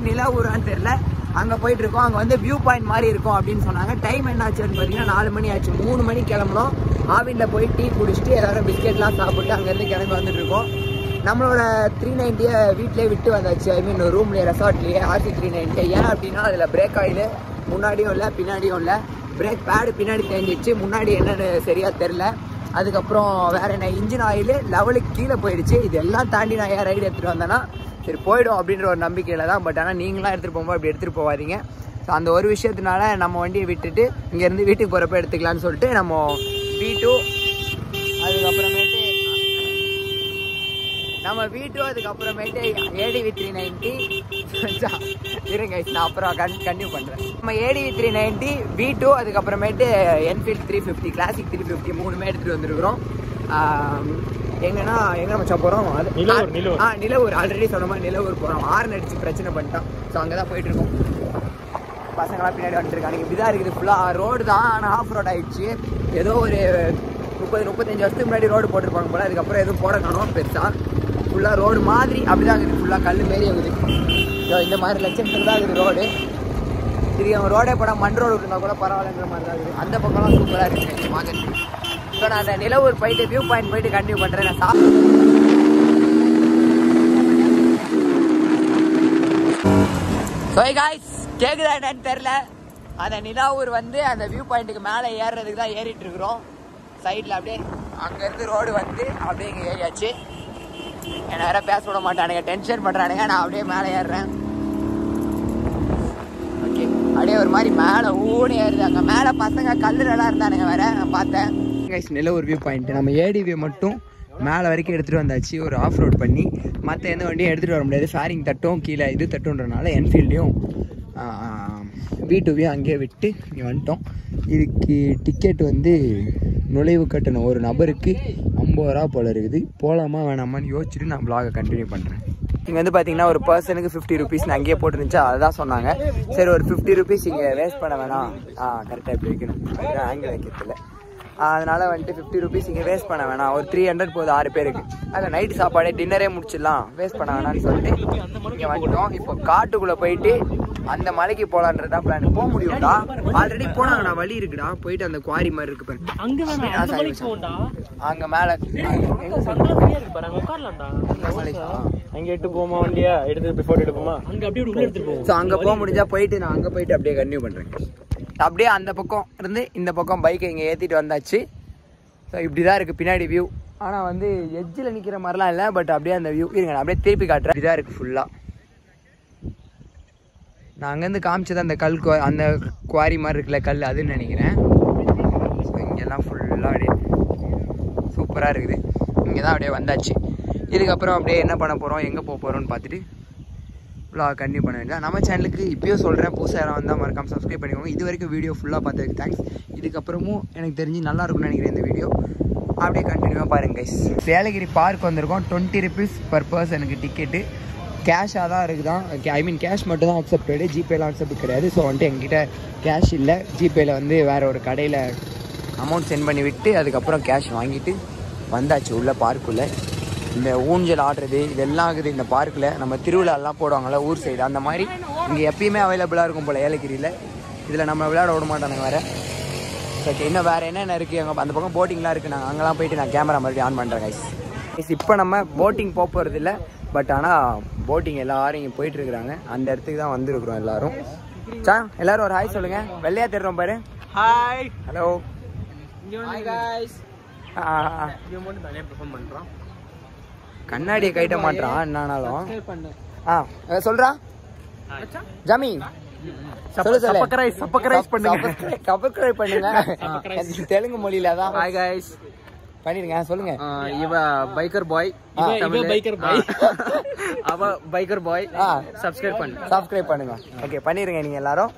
நிலாவூரான்னு தெரியல, அங்கே போயிட்டுருக்கோம். அங்கே வந்து வியூ பாயிண்ட் மாதிரி இருக்கும் அப்படின்னு சொன்னாங்க. டைம் என்ன ஆச்சுன்னு பார்த்தீங்கன்னா 4 மணி ஆச்சு. 3 மணிக்கு கிளம்பணும். ஆவினில் போய் டீ குடிச்சிட்டு எல்லோரும் பிஸ்கெட்லாம் சாப்பிட்டு அங்கேருந்து கிளம்பி வந்துட்டு இருக்கோம். நம்மளோட 390 வீட்டிலே விட்டு வந்தாச்சு. ஐ மீன் ரூம்லேயே ரெசார்ட்லேயே RC 390. ஏன் அப்படின்னா அதில் பிரேக் ஆயில் முன்னாடியும் இல்லை பின்னாடியும் இல்லை. பிரேக் பேடு பின்னாடி தேஞ்சிச்சு, முன்னாடி என்னென்னு சரியாக தெரில. அதுக்கப்புறம் வேறு என்ன இன்ஜின் ஆயில் லெவலுக்கு கீழே போயிடுச்சு. இதெல்லாம் தாண்டி நான் ஏன் ரைடு எடுத்துகிட்டு வந்தேன்னா சரி போய்டும் அப்படின்ற ஒரு நம்பிக்கையில் தான். பட் ஆனால் நீங்களாம் எடுத்துகிட்டு போகும்போது அப்படி எடுத்துகிட்டு போகாதீங்க. ஸோ அந்த ஒரு விஷயத்தினால நம்ம வண்டியை விட்டுட்டு இங்கேருந்து வீட்டுக்கு போகிறப்ப எடுத்துக்கலான்னு சொல்லிட்டு நம்ம V2 அதுக்கப்புறமேட்டு அதுக்கப்புறமேட்டு ADV 390 இருங்க நான் அப்புறம் கன்டினியூ பண்ணுறேன். நம்ம ADV 390 V2 அதுக்கப்புறமேட்டு Enfield 350 கிளாசிக் 350 3மே எடுத்துகிட்டு வந்துருக்குறோம். எங்கே நம்ம போகிறோம் நிலவூர். ஆல்ரெடி சொன்ன மாதிரி நிலவூர் போகிறோம். ஹார்ன் அடிச்சு பிரச்சனை பண்ணிட்டோம். ஸோ அங்கே தான் போயிட்டுருக்கோம். பசங்களாம் பின்னாடி வந்துட்டுருக்காங்க. இப்படி தான் இருக்குது. ஃபுல்லாக ரோடு தான், ஆனால் ஆஃப் ரோட் ஆகிடுச்சு. ஏதோ ஒரு 30-35 வருஷத்துக்கு முன்னாடி ரோடு போட்டிருப்பாங்க போல். அதுக்கப்புறம் எதுவும் போட காணோம் பெருசாக. ஃபுல்லாக ரோடு மாதிரி அப்படி தான் இருக்குது. ஃபுல்லாக கல் மாரி இருக்குது. இந்த மாதிரி லட்சத்தில் தான் இருக்குது ரோடு. சரி அவங்க ரோடே போட மண் ரோடு இருந்தால் கூட பரவாயில்லங்கிற மாதிரி தான் இருக்குது. அந்த பக்கம்லாம் சூப்பராக இருக்குது பார்க்குறதுக்கு. ஸோ நான் அந்த நிலவூர் போயிட்டு வியூ பாயிண்ட் போயிட்டு கண்டினியூ பண்ணுறேன். நான் காய்ஸ் கேட்குதா என்னன்னு தெரில. அந்த நிலாவூர் வந்து அந்த வியூ பாயிண்ட்டுக்கு மேலே ஏறுறதுக்கு தான் ஏறிட்டு இருக்கிறோம். சைடில் அப்படியே அங்கேருந்து ரோடு வந்து அப்படியே இங்கே ஏறியாச்சு. என்ன வேற பேச விட மாட்டானுங்க, டென்ஷன் பண்ணுறானுங்க. நான் அப்படியே மேலே ஏறுறேன். ஓகே அப்படியே ஒரு மாதிரி மேலே ஊனி ஏறுது. அங்கே மேலே பசங்க கல்லுலாம் இருந்தானுங்க வேற நான் பார்த்தேன். நிலவூர் வியூ பாயிண்ட் நம்ம ADV மட்டும் மேலே வரைக்கும் எடுத்துகிட்டு வந்தாச்சு. ஒரு ஆஃப் ரோட் பண்ணி மற்ற எந்த வண்டியும் எடுத்துகிட்டு வர முடியாது. ஃபேரிங் தட்டும் கீழே இது தட்டுன்றனால என்ஃபீல்டையும் V2வையும் அங்கேயே விட்டு இங்கே வந்துட்டோம். இதுக்கு டிக்கெட் வந்து நுழைவு கட்டணம் ஒரு நபருக்கு 50 ரூபா போல் இருக்குது. போகலாமா வேணாமான்னு யோசிச்சுட்டு நான் வ்ளாகை கண்டினியூ பண்ணுறேன். இங்கே வந்து பார்த்தீங்கன்னா ஒரு பர்சனுக்கு 50 rupees அங்கேயே போட்டுருந்துச்சு. அதுதான் சொன்னாங்க. சரி ஒரு 50 rupees இங்கே வேஸ்ட் பண்ண வேணாம். கரெக்டாக இப்படி வைக்கணும், அதுதான் ஆங்கிள் வைக்கிறதுல. அதனால் வந்துட்டு 50 rupees இங்கே வேஸ்ட் பண்ண வேணாம். ஒரு 300 போகுது 6 பேருக்கு. அதில் நைட்டு சாப்பாடு டின்னரே முடிச்சிடலாம், வேஸ்ட் பண்ண வேணாம்னு சொல்லிட்டு இங்கே வந்துட்டோம். இப்போ காட்டுக்குள்ளே போயிட்டு அந்த மலைக்கு போகலான்றது தான் பிளான். போக முடியும்டா, ஆல்ரெடி போனாங்கடா, வழி இருக்குடா. போயிட்டு அந்த குவாரி மாதிரி இருக்கு பாரு, அங்கே மேலே
அங்கே எட்டு போமா வண்டியா எடுத்து போட்டோ எடுப்போமா. அங்கே அப்படியே உள்ள எடுத்துட்டு போவோம்.
ஸோ அங்கே போக முடிஞ்சா போயிட்டு நான் அங்கே போயிட்டு அப்படியே கன்டினியூ பண்ணுறேன். அப்படியே அந்த பக்கம் இருந்து இந்த பக்கம் பைக்கை இங்கே ஏற்றிட்டு வந்தாச்சு. ஸோ இப்படி தான் இருக்குது பின்னாடி வியூ. ஆனால் வந்து எட்ஜில் நிற்கிற மாதிரிலாம் இல்லை, பட் அப்படியே அந்த வியூ இருங்க நான் அப்படியே திருப்பி காட்டுறேன். இப்படி தான் இருக்குது ஃபுல்லாக. நான் அங்கேருந்து காமிச்சது அந்த கல் அந்த குவாரி மாதிரி இருக்குல்ல கல், அதுன்னு நினைக்கிறேன். ஸோ இங்கெல்லாம் ஃபுல்லாக அப்படியே சூப்பராக இருக்குது. இங்கே தான் அப்படியே வந்தாச்சு. இதுக்கப்புறம் அப்படியே என்ன பண்ண போகிறோம் எங்கே போக போகிறோம்னு பார்த்துட்டு ஃபுல்லாக கண்டினியூ பண்ண வேண்டியதான். நம்ம சேனலுக்கு இப்போயும் சொல்கிறேன், புதுசாக யாராவது வந்தால் மறக்காமல் சப்ஸ்கிரைப் பண்ணிக்கோங்க. இது வரைக்கும் வீடியோ ஃபுல்லாக பார்த்ததுக்கு தேங்க்ஸ். இதுக்கப்புறமும் எனக்கு தெரிஞ்சு நல்லா இருக்கும்னு நினைக்கிறேன் இந்த வீடியோ. அப்படியே கண்டினியூவாக பாருங்க கைஸ். ஏலகிரி பார்க் வந்திருக்கோம். 20 rupees per பர்சனுக்கு டிக்கெட்டு. கேஷாக தான் இருக்குதான். ஐ மீன் கேஷ் மட்டும் தான் அக்செப்டடு, ஜிபேலாம் அக்செப்ட் கிடையாது. ஸோ வந்துட்டு எங்ககிட்ட கேஷ் இல்லை. ஜிபேயில் வந்து வேறு ஒரு கடையில் அமௌண்ட் சென்ட் பண்ணி விட்டு அதுக்கப்புறம் கேஷ் வாங்கிட்டு வந்தாச்சு உள்ள பார்க்குள்ளே. இந்த ஊஞ்சல் ஆடுறது இதெல்லாம் இருக்குது இந்த பார்க்கில். நம்ம திருவிழாலாம் போடுவாங்கள்ல ஊர் சைடு, அந்த மாதிரி இங்கே எப்பயுமே அவைலபிளாக இருக்கும் போல் ஏலகிரியில். இதில் நம்ம விளையாட விட மாட்டானுங்க வேறு. ஓகே இன்னும் வேறு என்னென்ன இருக்குது அங்கே அந்த பக்கம் போட்டிங்லாம் இருக்குது. நாங்கள் அங்கெல்லாம் போயிட்டு நான் கேமரா மறுபடியும் ஆன் பண்ணுறேன் கைஸ். இப்போ நம்ம போட்டிங் போகிறதில்ல, பட் ஆனால் போட்டிங் எல்லாரும் இங்கே போயிட்டுருக்குறாங்க. அந்த இடத்துக்கு தான் வந்துருக்குறோம் எல்லோரும். எல்லாரும் ஒரு ஹாய் சொல்லுங்கள். வெள்ளையா தெரிறோம் பாரு.
ஹாய்.
ஹலோ.
Hi guys.
இவன் மட்டும் தனியாக பெர்ஃபார்ம் பண்ணுறான். கண்ணாடியை கைட்ட மாட்டான் என்னானாலும். சொல்கிறா ஜமி
சப்ஸ்கிரைப் பண்ணுங்க.
தெலுங்கு மொழியில தான்
ஹாய் गाइस
பண்ணிருங்க. சொல்லுங்க.
இவ பைக்கர் பாய், இவ பைக்கர் பாய், அவ பைக்கர் பாய். சப்ஸ்கிரைப் பண்ணுங்க.
ஓகே பண்ணிருங்க நீங்க எல்லாரும்.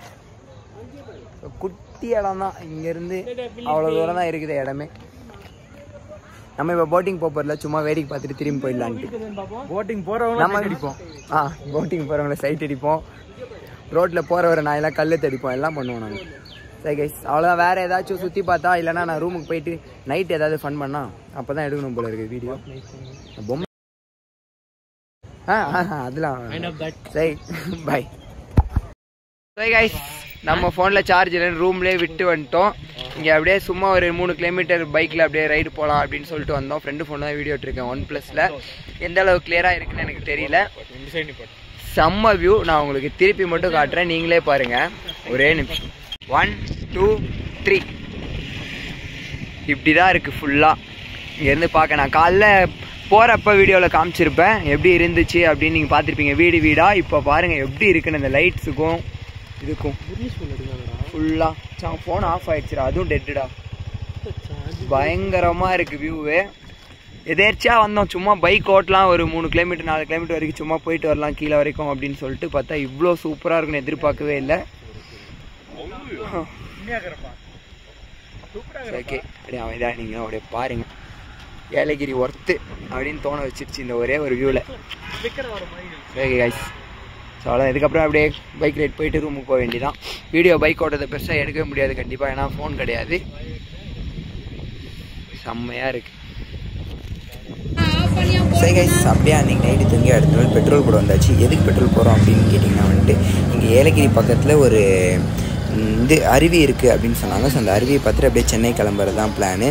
குட்டி இடம் தான், இங்க இருந்து அவ்வளவு தூரம் தான் இருக்குது இடமே. நம்ம இப்போ போட்டிங் போகிறதுல சும்மா வேடிக்கை பார்த்துட்டு திரும்பி போயிடலான்ட்டு.
போட்டிங் போறவங்க நம்ம அடிப்போம்.
போட்டிங் போகிறவங்கள சைட் அடிப்போம், ரோட்டில் போகிறவரை நான் எல்லாம் கல் தடிப்போம், எல்லாம் பண்ணுவோம் நாங்கள். சரி கைஸ், அவ்வளோதான். வேறு ஏதாச்சும் சுற்றி பார்த்தா இல்லைனா நான் ரூமுக்கு போயிட்டு நைட் ஏதாவது ஃபன் பண்ணால் அப்போ தான் எடுக்கணும் போல இருக்குது வீடியோ. பொம்மை அதெல்லாம் சரி பாய். சரி கைஸ், நம்ம ஃபோனில் சார்ஜ் இல்லைன்னு ரூம்லேயே விட்டு வந்துட்டோம். இங்கே அப்படியே சும்மா ஒரு 3 கிலோமீட்டர் பைக்கில் அப்படியே ரைடு போகலாம் அப்படின்னு சொல்லிட்டு வந்தோம். ஃப்ரெண்டு ஃபோன் தான் வீடியோ எடுத்துருக்கேன். OnePlusல எந்த அளவுக்கு கிளியராக இருக்குன்னு எனக்கு தெரியல. செம்ம வியூ. நான் உங்களுக்கு திருப்பி மட்டும் காட்டுறேன், நீங்களே பாருங்கள். ஒரே நிமிஷம். 1 2 3 இப்படி தான் இருக்குது ஃபுல்லாக. இங்கேருந்து பார்க்க நான் காலைல போகிறப்ப வீடியோவில் காமிச்சிருப்பேன் எப்படி இருந்துச்சு அப்படின்னு. நீங்கள் பார்த்துருப்பீங்க வீடு வீடாக. இப்போ பாருங்கள் எப்படி இருக்குன்னு அந்த லைட்ஸுக்கும் இதுக்கும் ஃபுல்லாக. ஃபோன் ஆஃப் ஆகிடுச்சுடா, அதுவும் டெட்டுடா. பயங்கரமாக இருக்குது வியூவே. எதேர்ச்சியாக வந்தோம், சும்மா பைக் ஓட்டலாம், ஒரு 3 கிலோமீட்டர் 4 கிலோமீட்டர் வரைக்கும் சும்மா போயிட்டு வரலாம் கீழே வரைக்கும் அப்படின்னு சொல்லிட்டு பார்த்தா இவ்வளோ சூப்பராக இருக்குன்னு எதிர்பார்க்கவே இல்லை. ஓகே, அப்படியே அவன் இதாக நீங்கள் அப்படியே பாருங்க. ஏலகிரி ஒர்த்து அப்படின்னு தோண வச்சிருச்சு இந்த ஒரே ஒரு வியூவில். ஓகே கைஸ், ஸோ அவ்வளோ. இதுக்கப்புறம் அப்படியே பைக் ரைட் போயிட்டு ரூமுக்கு போக வேண்டியதான். வீடியோ பைக் ஓட்டத்தை பெருசாக எடுக்கவே முடியாது கண்டிப்பாக, ஏன்னா ஃபோன் கிடையாது. செம்மையாக இருக்குது. சரி கைஸ், அப்படியே அன்றைக்கி நைட்டு தூங்கி அடுத்த நாள் பெட்ரோல் கூட வந்தாச்சு. எதுக்கு பெட்ரோல் போகிறோம் அப்படின்னு கேட்டிங்கன்னா வந்துட்டு இங்கே ஏலகிரி பக்கத்தில் ஒரு இது அருவி இருக்குது அப்படின்னு சொன்னாங்க. ஸோ அந்த அருவியை பார்த்துட்டு அப்படியே சென்னை கிளம்புறது தான் பிளானு.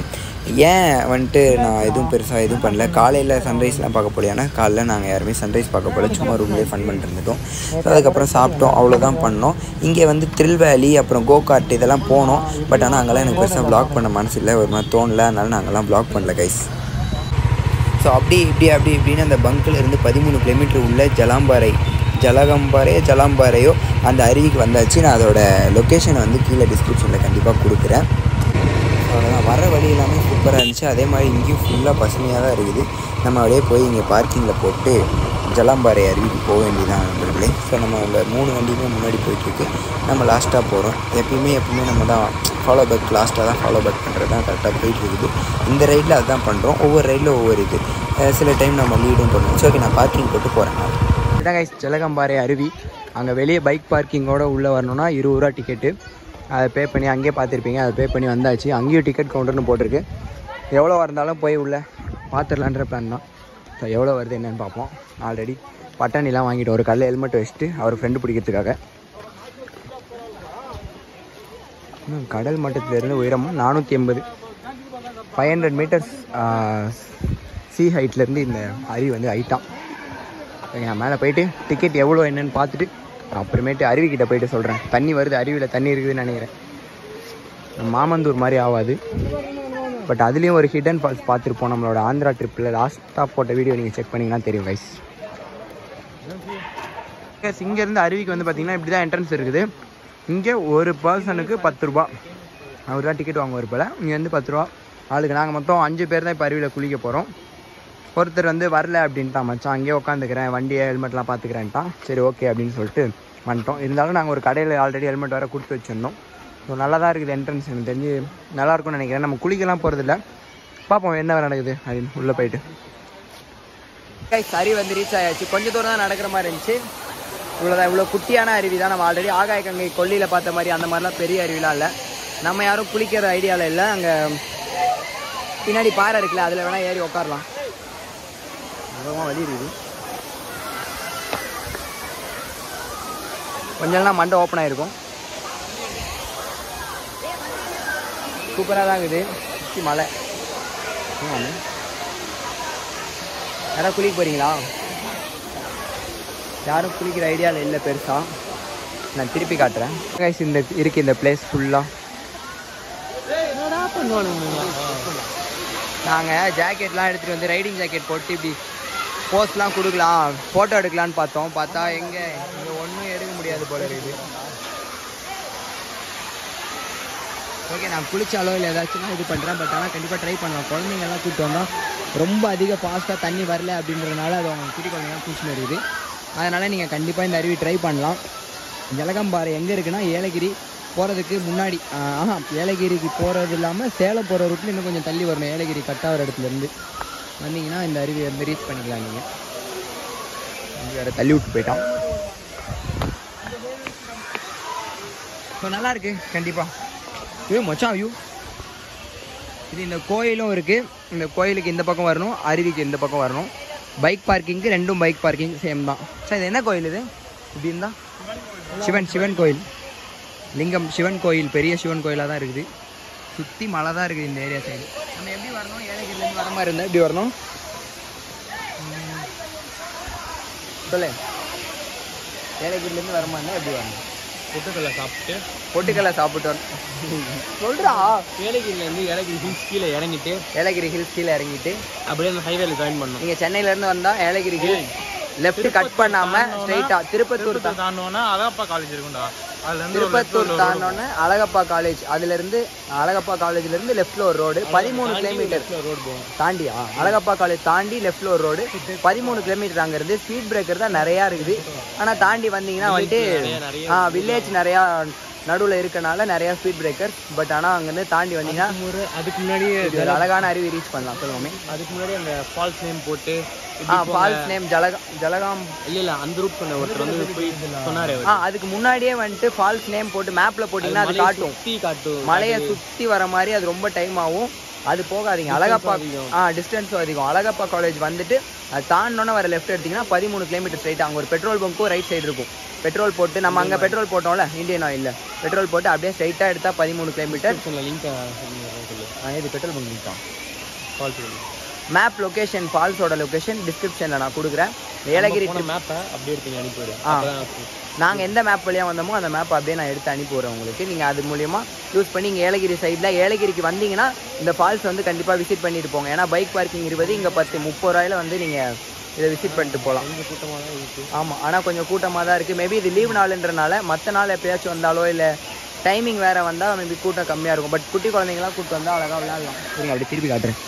ஏன் வந்துட்டு நான் எதுவும் பெருசாக எதுவும் பண்ணல. காலையில் சன்ரைஸ்லாம் பார்க்க போல, ஏன்னா காலையில் நாங்கள் யாருமே சன்ரைஸ் பார்க்க போல, சும்மா ரூம்லேயே ஃபன் பண்ணிட்டு இருந்துட்டோம். ஸோ அதுக்கப்புறம் சாப்பிட்டோம், அவ்வளோதான் பண்ணோம். இங்கே வந்து த்ரில்வேலி அப்புறம் கோகார்ட் இதெல்லாம் போனோம். பட் ஆனால் அங்கெல்லாம் எனக்கு பெருசாக வ்ளாக் பண்ண மனசு இல்லை, ஒரு மாதிரி தோணலை. அதனால நாங்கள்லாம் வ்ளாக் பண்ணல கைஸ். ஸோ அப்படி இப்படின்னு அந்த பங்கில் இருந்து 13 கிலோமீட்டர் உள்ள ஜலகம்பாறையோ அந்த அருவிக்கு வந்தாச்சு. நான் அதோட லொக்கேஷனை வந்து கீழே டிஸ்கிரிப்ஷனில் கண்டிப்பாக கொடுக்குறேன். அவ்வளோதான். வர வழி எல்லாமே சூப்பராக இருந்துச்சு. அதே மாதிரி இங்கேயும் ஃபுல்லாக பசுமையாக தான் இருக்குது. நம்ம அப்படியே போய் இங்கே பார்க்கிங்கில் போட்டு ஜலம்பாறை அருவிக்கு போக வேண்டியதான் நண்பர்களே. ஸோ நம்ம அந்த 3 வண்டியுமே முன்னாடி போயிட்டுருக்கு, நம்ம லாஸ்ட்டாக போகிறோம். எப்பயுமே நம்ம தான் ஃபாலோ பேக், லாஸ்ட்டாக தான் ஃபாலோ பேக் பண்ணுறது தான் கரெக்டாக போயிட்டு இருக்குது. இந்த ரைடில் அதுதான் பண்ணுறோம். ஒவ்வொரு ரைடில் ஒவ்வொரு இது, சில டைம் நம்ம லீடும் பண்ணுவோம். ஸோ ஓகே, நான் பார்க்கிங் போட்டு போகிறேன். இதான் கைஸ் ஜலகம்பாறை அருவி. அங்கே வெளியே பைக் பார்க்கிங்கோடு உள்ளே வரணுன்னா 20 ரூபா டிக்கெட்டு. அதை பே பண்ணி அங்கேயே பார்த்துருப்பீங்க, அதை பே பண்ணி வந்தாச்சு. அங்கேயும் டிக்கெட் கவுண்டர்னு போட்டிருக்கு. எவ்வளோ இருந்தாலும் போய் உள்ளே பார்த்துடலான்ற பிளான் தான். ஸோ எவ்வளோ வருது என்னென்னு பார்ப்போம். ஆல்ரெடி பட்டாணிலாம் வாங்கிட்டு ஒரு கல்ல ஹெல்மெட் வச்சுட்டு அவர் ஃப்ரெண்டு பிடிக்கிறதுக்காக. கடல் மட்டத்திலேருந்து உயரமும் 480, 500 மீட்டர்ஸ் சி ஹைட்லேருந்து இந்த அருவி வந்து ஹைட்டாக. நான் மேலே போயிட்டு டிக்கெட் எவ்வளோ என்னென்னு பார்த்துட்டு அப்புறமேட்டு அருவிக்கிட்ட போயிட்டு சொல்கிறேன். தண்ணி வருது, அருவியில் தண்ணி இருக்குதுன்னு நினைக்கிறேன். மாமந்தூர் மாதிரி ஆகாது, பட் அதுலேயும் ஒரு ஹிடன் ஃபால்ஸ் பார்த்துருப்போம் நம்மளோட ஆந்திரா ட்ரிப்பில். லாஸ்ட்டாக போட்ட வீடியோ நீங்கள் செக் பண்ணிங்கன்னா தெரியும் கைஸ். இங்கேருந்து அருவிக்கு வந்து பார்த்திங்கன்னா இப்படி தான் என்ட்ரன்ஸ் இருக்குது. இங்கே ஒரு பர்சனுக்கு 10 ரூபா, அவர் தான் டிக்கெட் வாங்குவார் போல். இங்கே வந்து 10 ரூபா ஆளுக்கு. நாங்கள் மொத்தம் 5 பேர் தான் இப்போ அருவியில் குளிக்க போகிறோம். ஒருத்தர் வந்து வரல அப்படின்ட்டான், மச்சான் அங்கேயே உட்காந்துக்கிறேன், வண்டியை ஹெல்மெட்லாம் பார்த்துக்கிறேன்ட்டான். சரி ஓகே அப்படின்னு சொல்லிட்டு வந்துட்டோம். இருந்தாலும் நாங்கள் ஒரு கடையில் ஆல்ரெடி ஹெல்மெட் வேறு கொடுத்து வச்சுருந்தோம். ஸோ நல்லா தான் இருக்குது என்ட்ரன்ஸ், எனக்கு தெரிஞ்சு நல்லாயிருக்கும்னு நினைக்கிறேன். நம்ம குளிக்கலாம் போகிறதில்ல, பார்ப்போம் என்ன நடக்குது அப்படின்னு உள்ளே போயிட்டு. அருவி வந்து ரீச் ஆயாச்சு. கொஞ்சம் தூரம் தான் நடக்கிற மாதிரி இருந்துச்சு. இவ்வளோதான், இவ்வளோ குட்டியான அருவி தான். நம்ம ஆல்ரெடி ஆகாய கங்கை கொல்லியில் பார்த்த மாதிரி அந்த மாதிரிலாம் பெரிய அருவிலாம் இல்லை. நம்ம யாரும் குளிக்கிற ஐடியாவில் இல்லை. அங்கே பின்னாடி பாறை இருக்குல்ல, அதில் வேணால் ஏறி உட்காரலாம். அவ்வளோவா வலி இருக்குது. கொஞ்சம் நாள் மண்டை ஓப்பன் ஆகிருக்கும். சூப்பராக தான் இருக்குது. சுற்றி மலை. யாராவது குளிக்க போகிறீங்களா? யாரும் குளிக்கிற ஐடியாவில் இல்லை பெருசாக. நான் திருப்பி காட்டுறேன் கைஸ். இந்த இருக்குது இந்த பிளேஸ் ஃபுல்லாக. நாங்கள் ஜாக்கெட்லாம் எடுத்துகிட்டு வந்து ரைடிங் ஜாக்கெட் போட்டு இப்படி போஸ்ட்லாம் கொடுக்கலாம், ஃபோட்டோ எடுக்கலான்னு பார்த்தோம். பார்த்தா எங்கே இங்கே ஒன்றும் எடுக்க முடியாது போல இருக்குது. ஓகே, நான் குளிச்சாலோ இல்லை ஏதாச்சும் இது பண்ணுறேன். பட் ஆனால் கண்டிப்பாக ட்ரை பண்ணலாம். குழந்தைங்கள்லாம் கூப்பிட்டு வந்தால் ரொம்ப அதிக ஃபாஸ்ட்டாக தண்ணி வரல அப்படின்றதுனால அது அவங்க குட்டி குழந்தைங்கலாம் குளிச்சுன்னு இருக்குது. அதனால் நீங்கள் கண்டிப்பாக இந்த அருவி ட்ரை பண்ணலாம். ஜலகம்பாறை எங்கே இருக்குன்னா ஏலகிரி போகிறதுக்கு முன்னாடி. ஏலகிரிக்கு போகிறது இல்லாமல் சேலம் போகிற ரூட்டில் இன்னும் கொஞ்சம் தள்ளி வரணும். ஏலகிரி கட்டாகிற இடத்துலேருந்து வந்தீங்கன்னா இந்த அருவியை வந்து ரீச் பண்ணிக்கலாம். நீங்கள் இங்கே வேறு தள்ளி விட்டு போயிட்டான். ஸோ நல்லாயிருக்கு கண்டிப்பாக. மச்சான் வியூ இது. இந்த கோயிலும் இருக்குது. இந்த கோயிலுக்கு இந்த பக்கம் வரணும், அருவிக்கு இந்த பக்கம் வரணும். பைக் பார்க்கிங்க்கு ரெண்டும் பைக் பார்க்கிங் சேம் தான். சார் இது என்ன கோயில் இது? இப்படி இருந்தால் சிவன் கோயில், லிங்கம் சிவன் கோயில், பெரிய சிவன் கோயிலாக தான் இருக்குது. சுற்றி மலை தான் இருக்குது இந்த ஏரியா சைடு. நம்ம எப்படி வரணும்? ஏலகிரிலேருந்து வர மாதிரி இருந்தால் எப்படி வரணும் சொல்லு. ஏலகிரிலேருந்து வர மாதிரி இருந்தால் எப்படி வரணும்? பொட்டுக்கல்லை சாப்பிட்டு சொல்றா. ஏலகிரிலேருந்து ஏலகிரி ஹில்ஸ் கீழே இறங்கிட்டு
அப்படியே அந்த ஹைவேல ஜாயின் பண்ணணும்.
நீங்கள் சென்னையிலேருந்து வந்தால் ஏலகிரி ஹில் லெஃப்ட் கட் பண்ணாமல் ஸ்ட்ரைட்டாக திருப்பத்தூர்
தாண்டோன்னா அழகப்பா காலேஜ் இருக்கும்டா.
திருப்பத்தூர் தாண்டோன்னு அழகப்பா காலேஜ், அதுலேருந்து அழகப்பா காலேஜ்லேருந்து லெஃப்டில் ஒரு ரோடு 13 கிலோமீட்டர் தாண்டியா? அழகப்பா காலேஜ் தாண்டி லெஃப்டில் ஒரு ரோடு 13 கிலோமீட்டர். அங்கேருந்து ஸ்பீட் பிரேக்கர் தான் நிறையா இருக்குது. ஆனால் தாண்டி வந்தீங்கன்னா வந்துட்டு வில்லேஜ் நிறையா நடுவில் இருக்கனால நிறையா ஸ்பீட் பிரேக்கர். பட் ஆனால் அங்கேருந்து தாண்டி வந்தீங்கன்னா
அதுக்கு முன்னாடி
ஒரு அழகான அருவி ரீச் பண்ணலாம். சொல்லுவோமே
அதுக்கு முன்னாடி அந்த ஃபால்ஸ் நேம் போட்டு
ஃபால்ஸ் நேம் ஜலகாம்
இல்லை அந்த ரூட் பண்ண ஒருத்தர் வந்து போய் சொன்னாரு.
அதுக்கு முன்னாடியே வந்துட்டு ஃபால்ஸ் நேம் போட்டு மேப்பில் போட்டிங்கன்னா அது காட்டும். மலையை சுற்றி வர மாதிரி அது ரொம்ப டைம் ஆகும். அது போகாதீங்க. அழகப்பா டிஸ்டன்ஸும் அதிகம். அழகப்பா காலேஜ் வந்துட்டு அது தாண்டோன்னே வர லெஃப்ட் எடுத்திங்கன்னா 13 கிலோமீட்டர் ஸ்ட்ரைட்டாக அங்கே ஒரு பெட்ரோல் பங்க்கும் ரைட் சைடு இருக்கும். பெட்ரோல் போட்டு நம்ம அங்கே பெட்ரோல் போட்டோம்ல இந்தியன் ஆயிலில், பெட்ரோல் போட்டு அப்படியே ஸ்ட்ரைட்டாக எடுத்தால் 13 கிலோமீட்டர். இது பெட்ரோல் பங்க் லிங்க் தான். மேப் லொக்கேஷன் ஃபால்ஸோட லொக்கேஷன் டிஸ்கிரிப்ஷனில் நான் கொடுக்குறேன். ஏலகிரி
மேப்பை அப்படியே எடுத்து அனுப்பிவிடுறேன்.
நாங்கள் எந்த மேப் வழியாக வந்தோமோ அந்த மேப்பை அப்படியே நான் எடுத்து அனுப்பிவிடுறேன் உங்களுக்கு. நீங்கள் அது மூலிமா யூஸ் பண்ணி இங்கே ஏலகிரி சைடில் ஏலகிரிக்கு வந்தீங்கன்னா இந்த ஃபால்ஸ் வந்து கண்டிப்பாக விசிட் பண்ணிட்டு போங்க. ஏன்னா பைக் பார்க்கிங் 20, இங்கே 10, 30 ரூபாயில் வந்து நீங்கள் இதை விசிட் பண்ணிட்டு போகலாம்.
கூட்டமாக தான் இருக்குது.
ஆமாம், ஆனால் கொஞ்சம் கூட்டமாக தான் இருக்குது. மேபி இது லீவ் நாளுன்றனால மற்ற நாள் எப்பயாச்சும் வந்தாலோ இல்லை டைமிங் வேறு வந்தால் மேபி கூட்டம் கம்மியாக இருக்கும். பட் குட்டி குழந்தைங்களாம் கூப்பிட்டு வந்தால் அழகாக விளையாடலாம். சரிங்க, அப்படி திருப்பி காட்டுறேன்.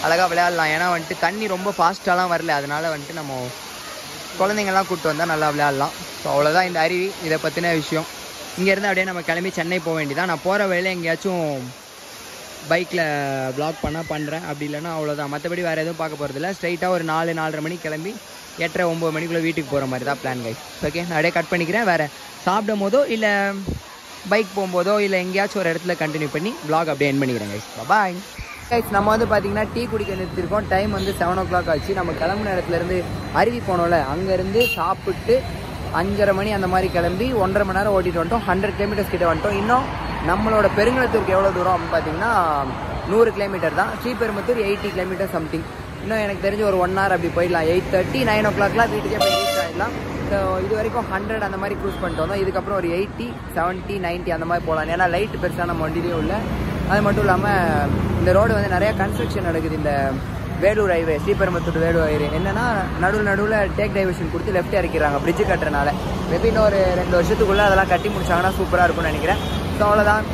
அழகாக விளையாடலாம். ஏன்னா வந்துட்டு தண்ணி ரொம்ப ஃபாஸ்ட்டாலாம் வரல. அதனால் வந்துட்டு நம்ம குழந்தைங்கள்லாம் கூப்பிட்டு வந்தால் நல்லா விளையாடலாம். ஸோ அவ்வளோதான் இந்த அருவி இதை பற்றின விஷயம். இங்கேருந்து அப்படியே நம்ம கிளம்பி சென்னை போக வேண்டியதான். நான் போகிற வேலையை எங்கேயாச்சும் பைக்கில் வ்ளாக் பண்ணால் பண்ணுறேன். அப்படி இல்லைன்னா அவ்வளோதான். மற்றபடி வேறு எதுவும் பார்க்க போகிறதில்ல. ஸ்ட்ரைட்டாக ஒரு 4-4:30 மணிக்கு கிளம்பி 8-9 மணிக்குள்ளே வீட்டுக்கு போகிற மாதிரி தான் பிளான் கைஸ். ஓகே, நான் அப்படியே கட் பண்ணிக்கிறேன். வேறு சாப்பிடும் போதோ இல்லை பைக் போகும்போதோ இல்லை எங்கேயாச்சும் ஒரு இடத்துல கண்டினியூ பண்ணி வ்ளாக் அப்படியே என் பண்ணிக்கிறேன் கைஸ். Bye guys. நம்ம வந்து பார்த்திங்கன்னா டீ குடிக்க நிறுத்திருக்கோம். டைம் வந்து 7 o'clock ஆச்சு. நம்ம கிளம்புன இடத்துலேருந்து அருவி போனோம்ல, அங்கேருந்து சாப்பிட்டு 5:30 மணி அந்த மாதிரி கிளம்பி 1.5 மணி நேரம் ஓட்டிட்டு வந்துட்டோம். 100 கிலோமீட்டர்ஸ் கிட்ட வந்துட்டோம். இன்னும் நம்மளோட பெருங்குளத்தூருக்கு எவ்வளோ தூரம் அப்படின்னு பார்த்தீங்கன்னா 100 கிலோமீட்டர் தான். Sriperumbudur 80 kilometre something. இன்னும் எனக்கு தெரிஞ்சு ஒரு 1 hour அப்படி போயிடலாம். 8:30, 9 o'clockலாம் வீட்டுக்கே போய் ரீச் ஆகிடலாம். ஸோ இது வரைக்கும் 100 அந்த மாதிரி க்ரூஸ் பண்ணிட்டு வந்தோம். இதுக்கப்புறம் ஒரு 80, 70, 90 அந்த மாதிரி போகலாம். ஏன்னா லைட்டு பெருசாக நம்ம வண்டியிலையும் இல்லை. அது மட்டும் இல்லாமல் இந்த ரோடு வந்து நிறையா கன்ஸ்ட்ரக்ஷன் நடக்குது. இந்த வேலூர் ஹைவே, ஸ்ரீபெரும்புத்தூர் வேலூர் ஹைவே என்னென்னா நடுவில் டேக் டைவர்ஷன் கொடுத்து லெஃப்ட் இறக்கிறாங்க பிரிட்ஜு கட்டுறதுனால. மேபி இன்னும் ஒரு 2 வருஷத்துக்குள்ளே அதெல்லாம் கட்டி முடிச்சாங்கன்னா சூப்பராக இருக்கும்னு நினைக்கிறேன். ஸோ அவ்வளோதான்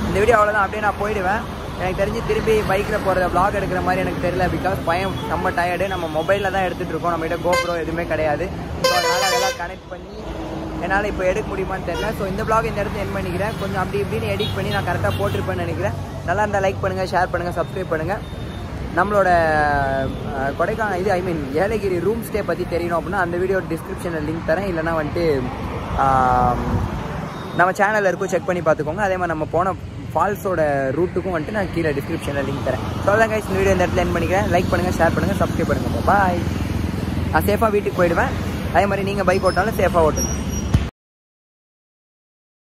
இந்த வீடியோ. அவ்வளோதான், அப்படியே நான் போயிடுவேன். எனக்கு தெரிஞ்சு திரும்பி பைக்கில் போகிறத வ்ளாக் எடுக்கிற மாதிரி எனக்கு தெரியல. பிகாஸ் பயம் ரொம்ப டயர்டு. நம்ம மொபைலில் தான் எடுத்துகிட்டு இருக்கோம். நம்மகிட்ட GoPro எதுவுமே கிடையாது. ஸோ அதனால் அதெல்லாம் கனெக்ட் பண்ணி என்னால் இப்போ எடுக்க முடியுமான்னு தெரியல. ஸோ இந்த வ்ளாக் இந்த இடத்துல என் பண்ணிக்கிறேன். கொஞ்சம் அப்படி இப்படின்னு எடிட் பண்ணி நான் கரெக்டாக போட்டிருப்பேன்னு நினைக்கிறேன். நல்லா இருந்தால் லைக் பண்ணுங்கள், ஷேர் பண்ணுங்கள், சப்ஸ்கிரைப் பண்ணுங்கள். நம்மளோட கொடைக்கானல் ஏலகிரி ரூம் ஸ்டே பற்றி தெரியணும் அப்படின்னா அந்த வீடியோ டிஸ்கிரிப்ஷனில் லிங்க் தரேன். இல்லைனா வந்துட்டு நம்ம சேனலில் இருக்கும், செக் பண்ணி பார்த்துக்கோங்க. அதே மாதிரி நம்ம போன ஃபால்ஸோட ரூட்டுக்கும் வந்துட்டு நான் கீழே டிஸ்கிரிப்ஷனில் லிங்க் தரேன். ஸோ அதான் கைஸ் இந்த வீடியோ இந்த இடத்துல என் பண்ணிக்கிறேன். லைக் பண்ணுங்கள், ஷேர் பண்ணுங்கள், சப்ஸ்கிரைப் பண்ணுங்கள். பாய். நான் சேஃபாக வீட்டுக்கு போயிடுவேன். அதே மாதிரி நீங்கள் பைக் ஓட்டினாலும் சேஃபாக ஓட்டுங்க.